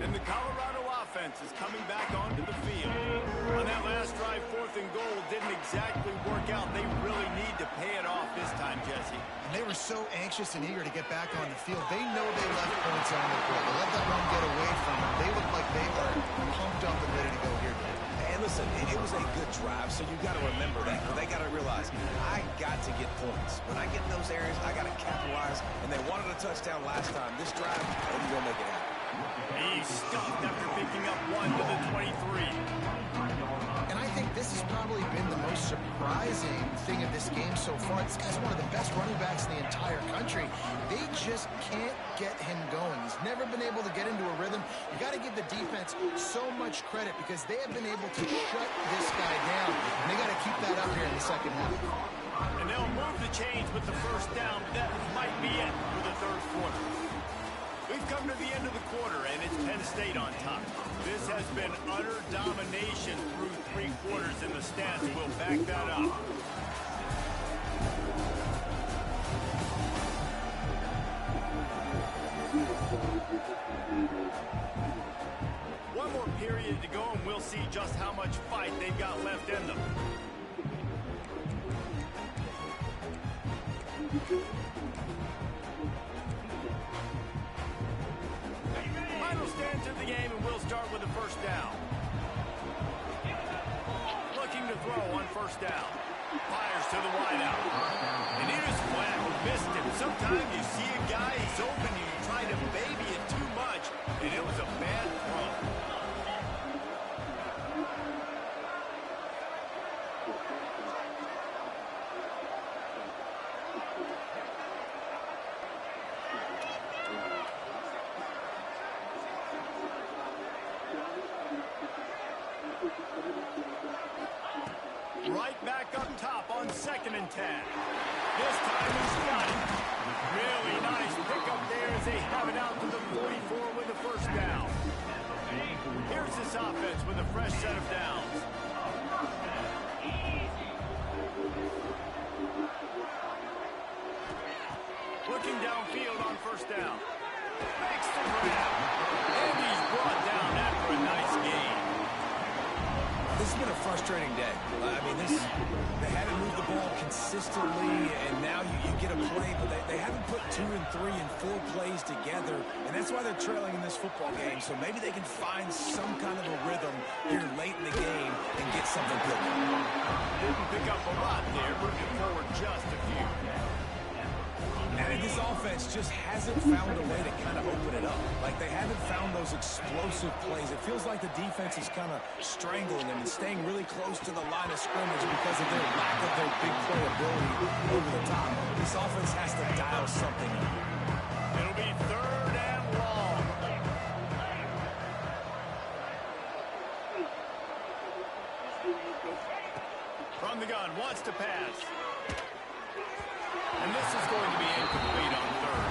And the Colorado offense is coming back onto the field. On that last drive, 4th and goal didn't exactly work out. They really need to pay it off this time, Jesse. And they were so anxious and eager to get back on the field. They know they left points on the board. They let that run get away from them. They look like they are pumped up and ready to go here today. And listen, it was a good drive, so you got to remember that. But they got to realize, I got to get points. When I get in those areas, I got to capitalize. And they wanted a touchdown last time. This drive, they're going to make it happen. He's stuffed after picking up 1 to the 23. And I think this has probably been the most surprising thing of this game so far. This guy's one of the best running backs in the entire country. They just can't get him going. He's never been able to get into a rhythm. You got to give the defense so much credit because they have been able to shut this guy down. And they got to keep that up here in the second half. And they'll move the chains with the first down, but that might be it for the 3rd quarter. We've come to the end of the quarter, and it's Penn State on top. This has been utter domination through 3 quarters, and the stats will back that up. One more period to go, and we'll see just how much fight they've got left in them. Final stance of the game, and we'll start with the first down. Looking to throw on first down. Fires to the wideout. And here's flat. Missed him. Sometimes you see a guy, he's open, and you try to baby it too much, and it was a bad throw. Right back up top on 2nd and 10. This time he's got it. Really nice pickup there as they have it out to the 44 with the first down. Here's this offense with a fresh set of downs. Looking downfield on first down. Makes the grab. day. I mean, they haven't moved the ball consistently, and now you get a play, but they haven't put 2 and 3 and 4 plays together, and that's why they're trailing in this football game. So maybe they can find some kind of a rhythm here late in the game and get something good. Didn't pick up a lot there, moving forward just a few. And this offense just hasn't found a way to kind of open it up. Like, they haven't found those explosive plays. It feels like the defense is kind of strangling them and staying really close to the line of scrimmage because of their lack of their big play ability over the top. This offense has to dial something up. It'll be 3rd and long. From the gun, wants to pass. And this is going to be incomplete on 3rd.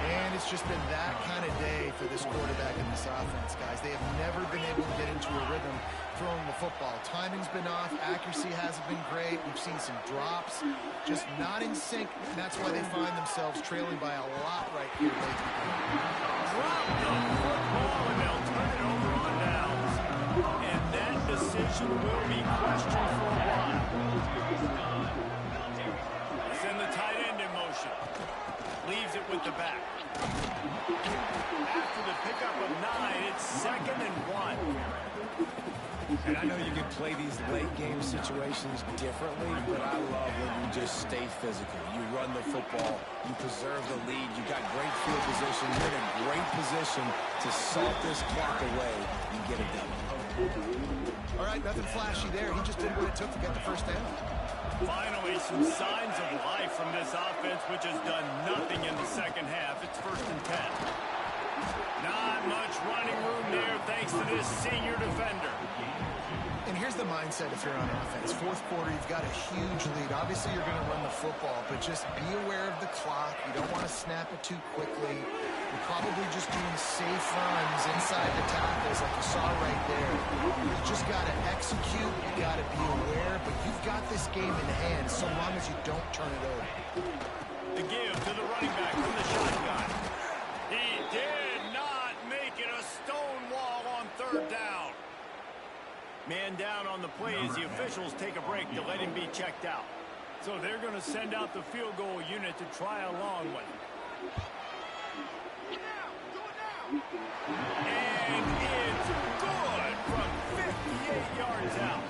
And it's just been that kind of day for this quarterback and this offense, guys. They have never been able to get into a rhythm throwing the football. Timing's been off. Accuracy hasn't been great. We've seen some drops. Just not in sync. And that's why they find themselves trailing by a lot right here late in the game. Drop the football, and they'll turn it over on downs. And that decision will be questioned for a while. Send the tight end in motion. Leaves it with the back. After the pickup of 9, it's 2nd and 1. And I know you can play these late game situations differently, but I love when you just stay physical. You run the football, you preserve the lead, you got great field position, you're in a great position to salt this clock away and get it done. All right, nothing flashy there. He just did what it took to get the first down. Finally, some signs of life from this offense, which has done nothing in the second half. It's 1st and 10. Not much running room there thanks to this senior defender. And here's the mindset if you're on offense. 4th quarter, you've got a huge lead. Obviously, you're going to run the football, but just be aware of the clock. You don't want to snap it too quickly. You're probably just doing safe runs inside the tackles like you saw right there. You just got to execute. You got to be aware, but you've got this game in hand so long as you don't turn it over. The give to the running back from the shotgun. He did not make it a stone wall on 3rd down. Man down on the play as the officials take a break to let him be checked out. So they're going to send out the field goal unit to try a long one. And it's good from 58 yards out.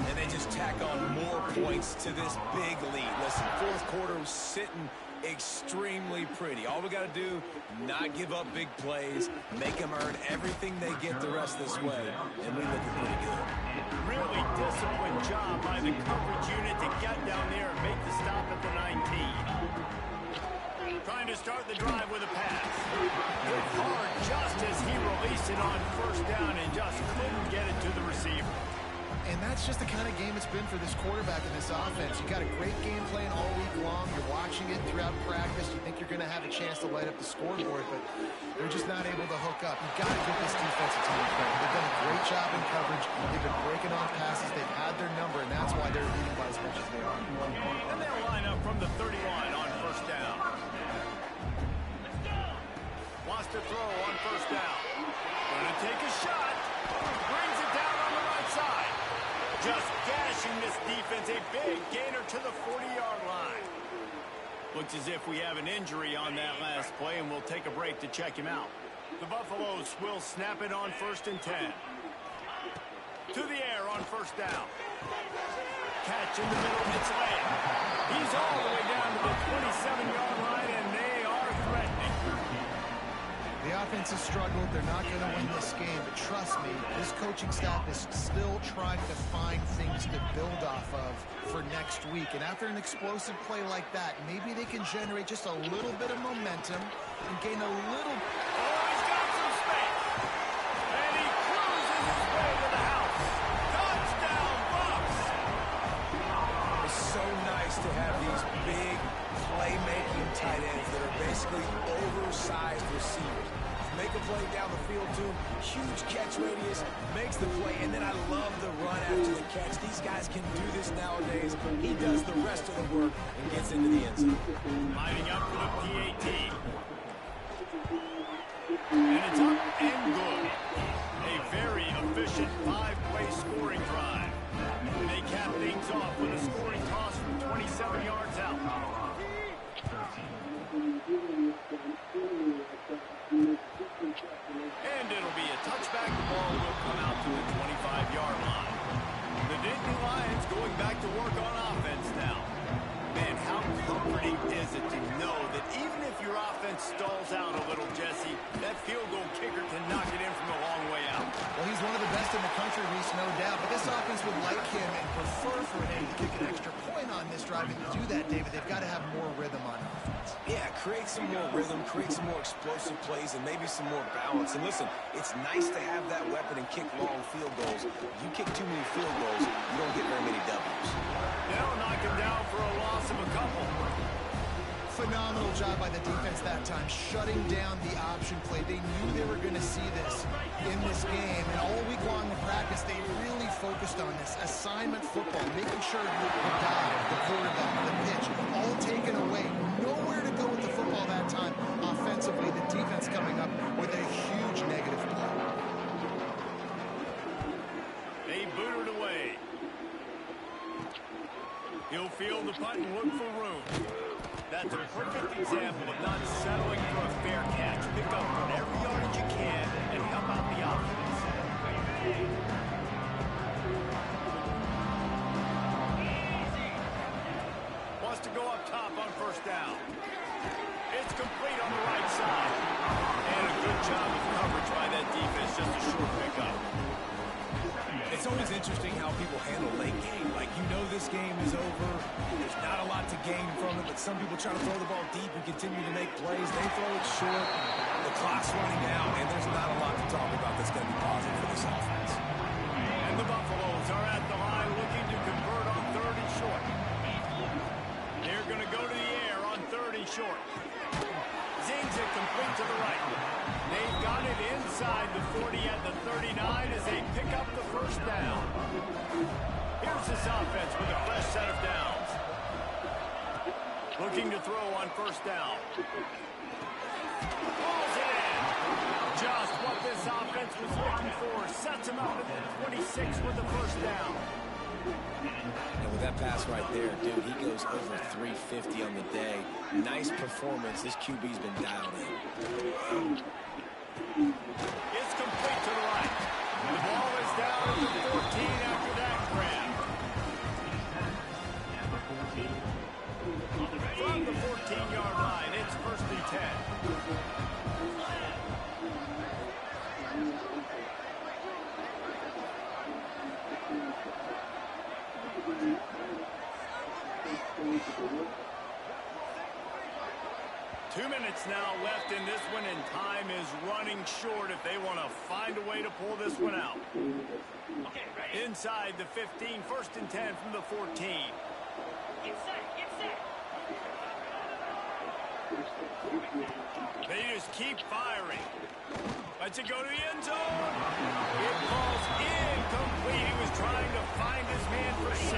And they just tack on more points to this big lead. Listen, 4th quarter was sitting extremely pretty. All we got to do, not give up big plays, make them earn everything they get the rest of this way, and we look pretty good. Really disciplined job by the coverage unit to get down there and make the stop at the 19. Trying to start the drive with a pass. Hit hard just as he released it on 1st down and just couldn't get it to the receiver. And that's just the kind of game it's been for this quarterback and this offense. You got a great game plan all week long. You're watching it throughout practice. You think you're going to have a chance to light up the scoreboard, but they're just not able to hook up. You've got to give this defense a ton of credit. They've done a great job in coverage. They've been breaking on passes. They've had their number, and that's why they're leading by as much as they are. And they'll line up from the 30 line on 1st down. Wants to throw on 1st down. Going to take a shot. Brings it down on the right side. Just gashing this defense. A big gainer to the 40-yard line. Looks as if we have an injury on that last play, and we'll take a break to check him out. The Buffaloes will snap it on 1st and 10. To the air on 1st down. Catch in the middle. It's late. He's all the way down to the 27-yard line, and they are threatening. The offense has struggled. They're not going to win this game, but trust me, this coaching staff is still trying to find things to build off of for next week. And after an explosive play like that, maybe they can generate just a little bit of momentum and gain a little... Oh, he's got some space. And he cruises his way to the house. Touchdown, Bucs. It's so nice to have these big playmaking tight ends that are basically oversized receivers. Make a play down the field to him, huge catch radius, makes the play, and then I love the run after the catch. These guys can do this nowadays. He does the rest of the work and gets into the end zone. Lining up for the PAT. And it's up and good. A very efficient 5-play scoring drive. They cap things off with a scoring toss from 27 yards out. And it'll be a touchback. The ball will come out to the 25-yard line. The Nittany Lions going back to work on offense now. Man, how comforting is it to know that even if your offense stalls out a little, Jesse, that field goal kicker can knock it in from a long way out. Well, he's one of the best in the country, Reese, no doubt. But this offense would like him and prefer for him to kick an extra point on this drive. And to do that, David, they've got to have more rhythm on offense. Yeah, create some more rhythm, create some more explosive plays, and maybe some more balance. And listen, it's nice to have that weapon and kick long field goals. You kick too many field goals, you don't get very many W's. They'll knock him down for a loss of a couple. Phenomenal job by the defense that time, shutting down the option play. They knew they were going to see this in this game, and all week long in practice, they really focused on this assignment football, making sure the dive, the quarterback, the pitch, all taken away. Nowhere to go with the football that time. Offensively, the defense coming up with a huge negative play. They boot it away. He'll field the punt and look for room. That's a perfect example of not settling for a fair catch. Pick up whatever yardage you can and help out the offense. Wants to go up top on first down. It's complete on the right side. And a good job of coverage by that defense. Just a short pickup. It's always interesting how people handle late game. Like, you know this game is over. There's not a lot to gain from it, but some people try to throw the ball deep and continue to make plays. They throw it short. The clock's running out, and there's not a lot to talk about that's going to be positive for this offense. And the Buffaloes are at the line looking to convert on 3rd and short. They're going to go to the air on 3rd and short. Zings it complete to the right. They've got it inside the 40 at the 39 as they pick up the first down. Here's this offense with a fresh set of downs. Looking to throw on first down. Pulls it in. Just what this offense was looking for. Sets him up at the 26 with the first down. And with that pass right there, dude, he goes over 350 on the day. Nice performance. This QB's been dialed in. It's complete to the right. The ball is down at the 14 after that grab. From the 14-yard line, it's 1st and 10. Two minutes now left in this one, and time is running short if they want to find a way to pull this one out. Inside the 15, 1st and 10 from the 14. Get set, get set. They just keep firing. Lets it go to the end zone. It falls incomplete. He was trying to find his man for 6.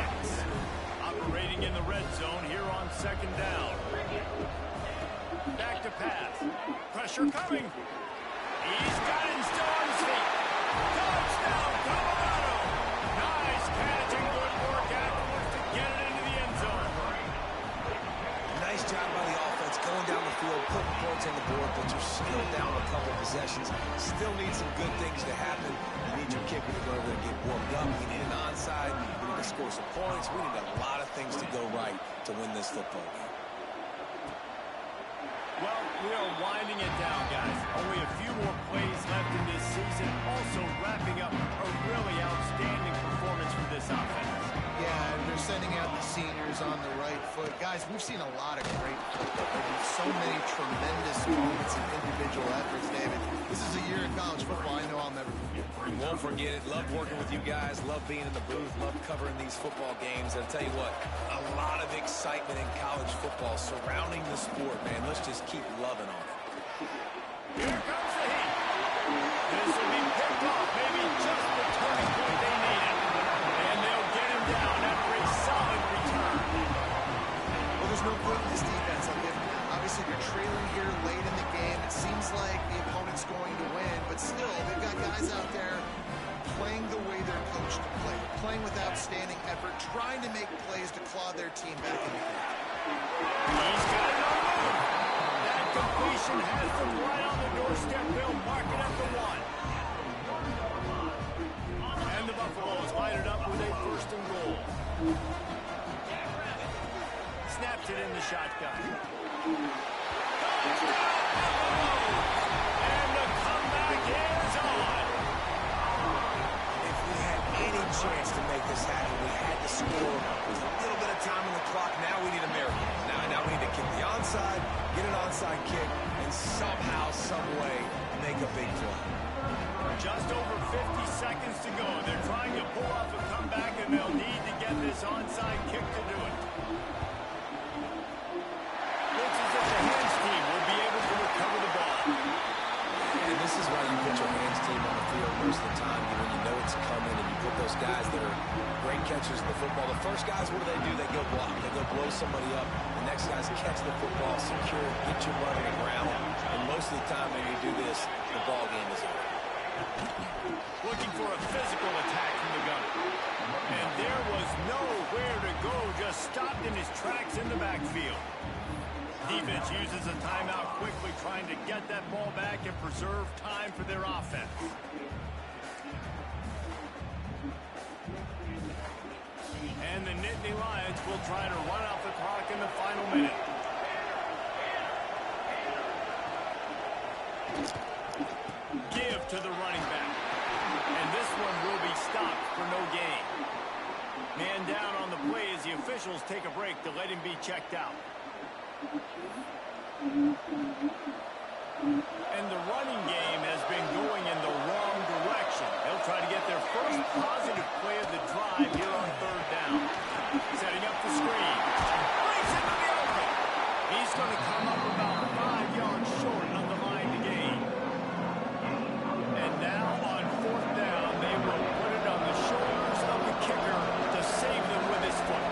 Operating in the red zone here on 2nd down. Back to pass. Pressure coming. He's got it still on his feet. Touchdown, Colorado. Nice catch and good work afterwards to get it into the end zone. Nice job by the offense going down the field, putting points on the board, but you're still down a couple possessions. Still need some good things to happen. You need your kicker to go over there and get warmed up. You need an onside. We need to score some points. We need a lot of things to go right to win this football game. Well, we are winding it down, guys. Only a few more plays left in this season. Also wrapping up a really outstanding performance from this offense. Yeah, and they're sending out the seniors on the right foot. Guys, we've seen a lot of great football. So many tremendous moments and individual efforts, David. This is a year in college football I know I'll never forget. You won't forget it. Love working with you guys. Love being in the booth. Love covering these football games. I'll tell you what, a lot of excitement in college football surrounding the sport, man. Let's just keep loving on it. Here comes the heat. This will be picked off. Maybe just the turning point they needed. And they'll get him down after a solid return. Well, there's no point in this defense. Obviously, you're trailing here late in the game. It seems like the opponent's going to win, but still, they've got guys out there playing the way they're coached to play, playing with outstanding effort, trying to make plays to claw their team back in the game. He's got it on the move. That completion has them right on the doorstep. They'll mark it at the 1. And the Buffaloes line it up with a 1st and goal. Snaps it in the shotgun. And the comeback is on. If we had any chance to make this happen, we had to score with a little bit of time on the clock. Now we need a miracle. Now we need to kick the onside, get an onside kick, and somehow, some way, make a big play. Just over 50 seconds to go. They're trying to pull off a comeback, and they'll need to get this onside kick to do it. Looks as if the hands team will be able to recover the ball. And this is why you put your hands team on the field most of the time, when you know it's coming, and you put those guys that are great catchers in the football. The first guys, what do? They go block. They go blow somebody up. The next guys catch the football, secure it, get your butt on the ground. And most of the time when you do this, the ball game is over. Looking for a physical attack from the gunner. And there was nowhere to go, just stopped in his tracks in the backfield. Defense uses a timeout quickly, trying to get that ball back and preserve time for their offense. And the Nittany Lions will try to run out the clock in the final minute. Give to the running back. And this one will be stopped for no gain. Man down on the play as the officials take a break to let him be checked out. And the running game has been going in the wrong direction. They'll try to get their first positive play of the drive here on 3rd down. Setting up the screen. Breaks into the open. He's going to come up about 5 yards short of the line to gain. And now on 4th down, they will put it on the shoulders of the kicker to save them with his foot.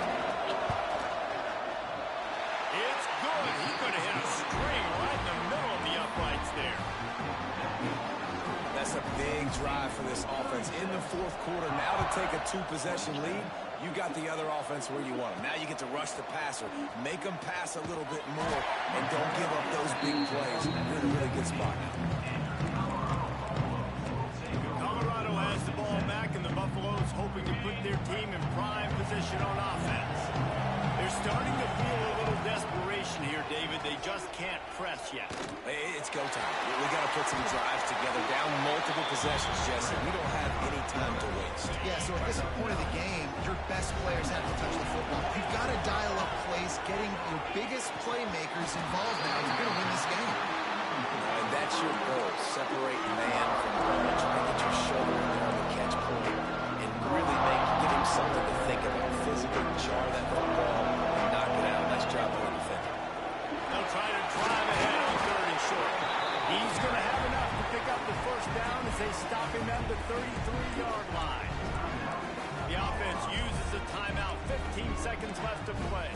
It's good. He's going to hit a string right in the middle of the uprights there. That's a big drive for this offense in the 4th quarter. Now to take a 2-possession lead, you got the other offense where you want them. Now you get to rush the passer, make them pass a little bit more, and don't give up those big plays. You're in a really good spot now. Colorado has the ball back, and the Buffaloes hoping to put their team in prime position on offense. They're starting to feel a little desperation here, David. They just can't press yet. It's go time. We got to put some drives together, down multiple possessions, Jesse. We don't have any time to waste. Yeah, so at this point of the game, your best players have to touch the football. You've got to dial up plays, getting your biggest playmakers involved now if you're going to win this game. And that's your goal. Separate man from woman. Try to get your shoulder in there on the catch point and really give him something to think about. Physically jar that football and knock it out. Nice job by the defender. They'll try to drive ahead on 3rd and short. He's going to have enough to pick up the 1st down as they stop him at the 33-yard line. The offense uses a timeout. 15 seconds left to play.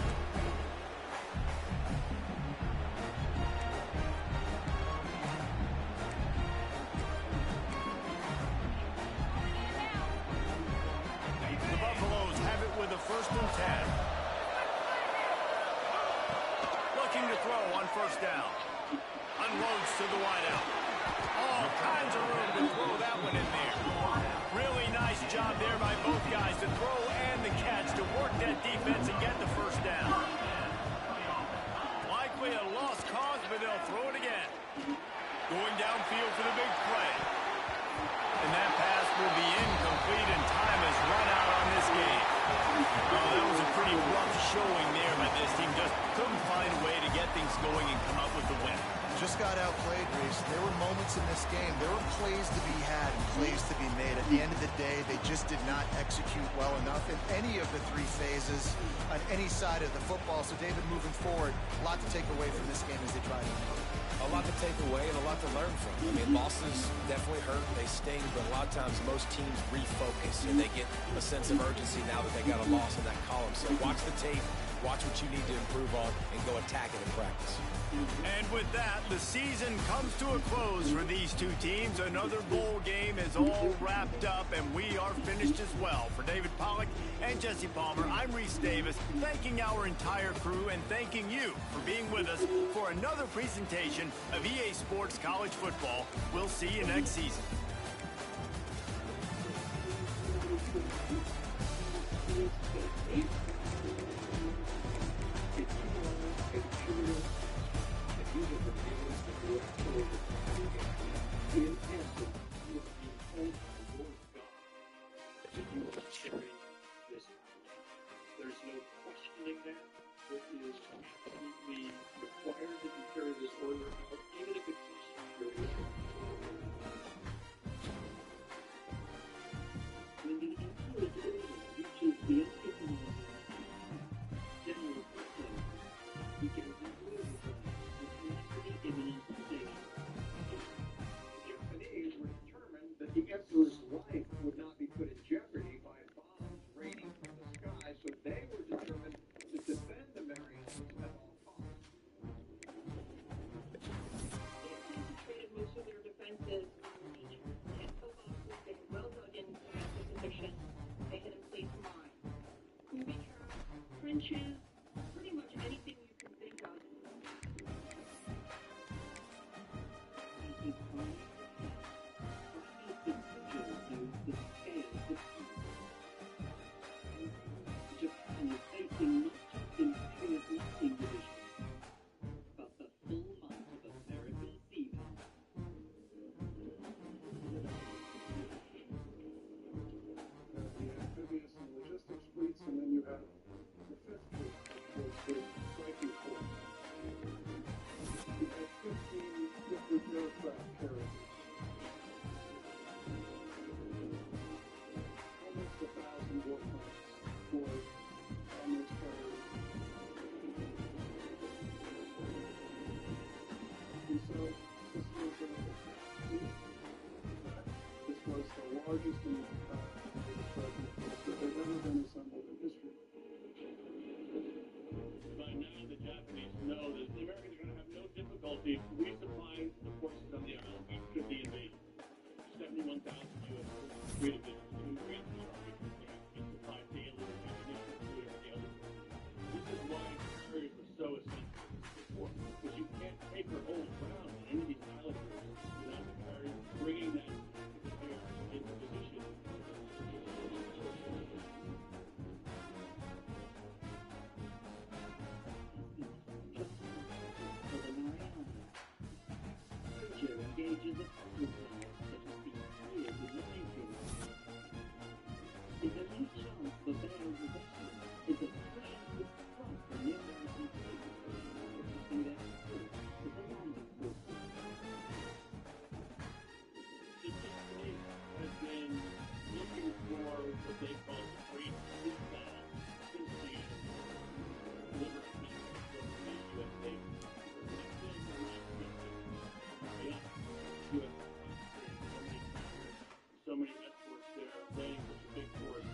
The Buffaloes have it with a 1st and 10. Looking to throw on 1st down. Unloads to the wideout. All kinds of room to throw that one in there. Really nice job there by both guys to throw and the catch to work that defense and get the 1st down. Likely a lost cause, but they'll throw it again. Going downfield for the big play. And that pass will be incomplete, and time has run out on this game. Oh, that was a pretty rough showing there by this team. Just couldn't find a way to get things going and come up with the win. Just got outplayed, Reese. There were moments in this game. There were plays to be had and plays to be made. At the end of the day, they just did not execute well enough in any of the 3 phases on any side of the football. So, David, moving forward, a lot to take away from this game as they try to improve. A lot to take away and a lot to learn from. I mean, losses definitely hurt. They sting, but a lot of times most teams refocus and they get a sense of urgency now that they got a loss in that column. So watch the tape, watch what you need to improve on, and go attack it in practice. And with that, the season comes to a close for these two teams. Another bowl game is all wrapped up, and we are finished as well. For David Pollack and Jesse Palmer, I'm Reese Davis, thanking our entire crew and thanking you for being with us for another presentation of EA Sports College Football. We'll see you next season. There's no questioning that. It is absolutely required that you carry this order out, even if it costs you your life. When the Emperor's order reaches the unrecognized general football, he can remove the tenacity imminent station. The Japanese were determined that the Emperor's life would not be put in jeopardy by bombs raining from the sky, so they were determined to defend the Marians at all costs. They concentrated most of their defenses on Leach. Tactical boxes, they were well dug in defensive position. They had in place mines, booby traps, trenches, pretty much anything you can think of. Japan is facing not just imperial landing divisions, but the full might of American seamen. The amphibious and logistics fleets, and then you have the fifth fleet, which was the striking force. You had 15 different aircraft carriers. Almost 1,000 warplanes for on those carriers. And so this was the largest and striking force that they've ever been assembled in history. By now, the Japanese know that the Americans are going to have no difficulty resupplying the forces on the island after the invasion. 71,000 U.S. three divisions, two grand armies, and supplied daily with ammunition, food, and the other. This is why carriers are so essential before, because you can't take or hold ground on any of these island groups without the carriers bringing that air into position. Engages a couple of lines such as the years of the thinking. Is there no chance the Bay of the Western is a threat to front from the American fleet? If you see that through, it's a landing force. The Japanese have been looking for what they call the Great Fleet Battle since the liberation of the U.S. Navy. So many escorts there, laying such a big force.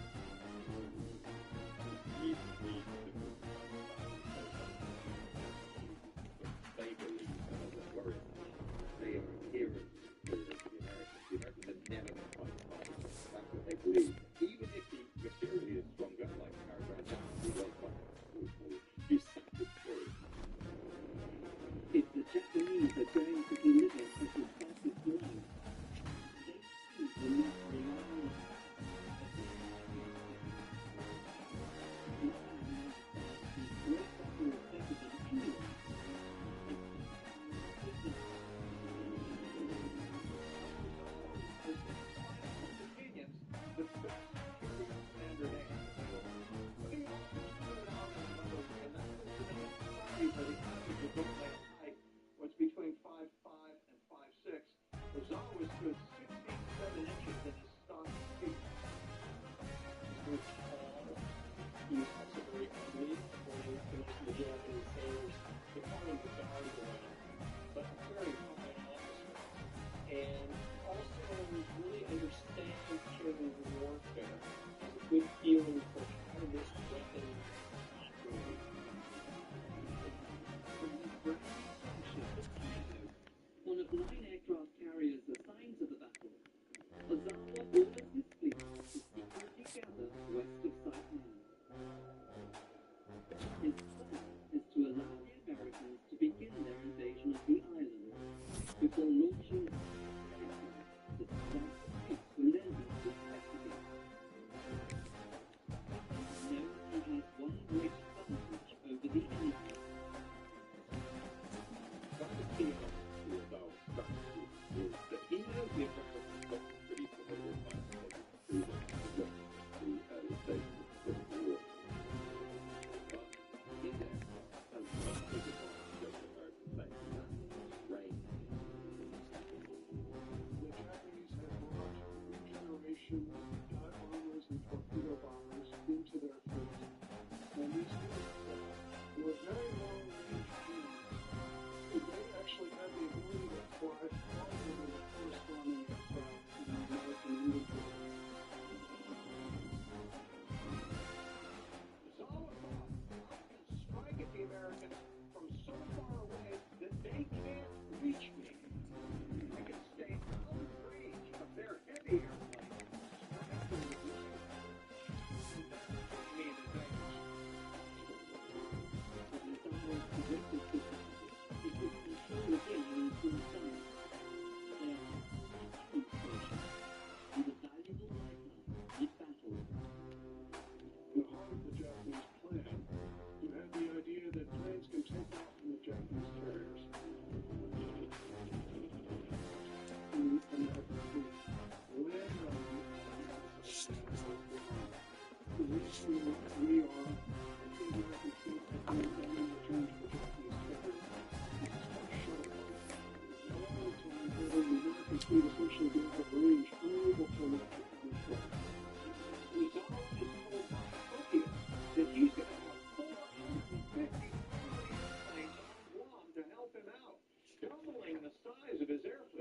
They believe that worry. They are heroes for the Americans. The Americans are never going to fight the fight. That's what they believe. Even if the material is stronger, like Paragraph Down, the World Cup, you sat it through. If the Japanese are going to deliver as the fastest line, they too will not rely on it. What's between 5'5" and 5'6", Ozawa stood 6 feet 7 inches in his stock feet. He was tall. He was also very ugly, according to most of the Japanese sailors. They call him the guard around, but a very high officer. And also really understands carrying warfare. Has a good feeling for how this weapon operates. west of Saipan. His plan is to allow the Americans to begin their invasion of the island before launching the troops will then be successful. He has one great advantage over the enemy. But the key to about strategy is that he knows the Americans got pretty formidable fighters through the early stages of the Civil War. But in there, a much bigger advantage of the American face, and that's range. The Japanese had brought new generation dive bombers and torpedo bombers into their fleet, and these units were very long-range units. They actually had the ability to fly farther than the corresponding aircraft in the American inventory. It's all about how I can strike at the Americans from so far away that they can't reach me. I can stay out of range of their heavy airplanes, strike them with missiles, and that puts me in advance. The Allies projected to it would control again in full sight. They are a station and a valuable lifeline in battle. In the heart of the Japanese plan, you had the idea that planes can take off from the Japanese carriers. In the American fleet, land on the reason we are at the American fleet and then return to the Japanese carriers is to start shuttling. A lot of times, the American fleet essentially be out of range, unable to look at the fleet. Rizal is told by Tokyo that he's going to have 450 airplanes on Guam to help him out, doubling the size of his air fleet.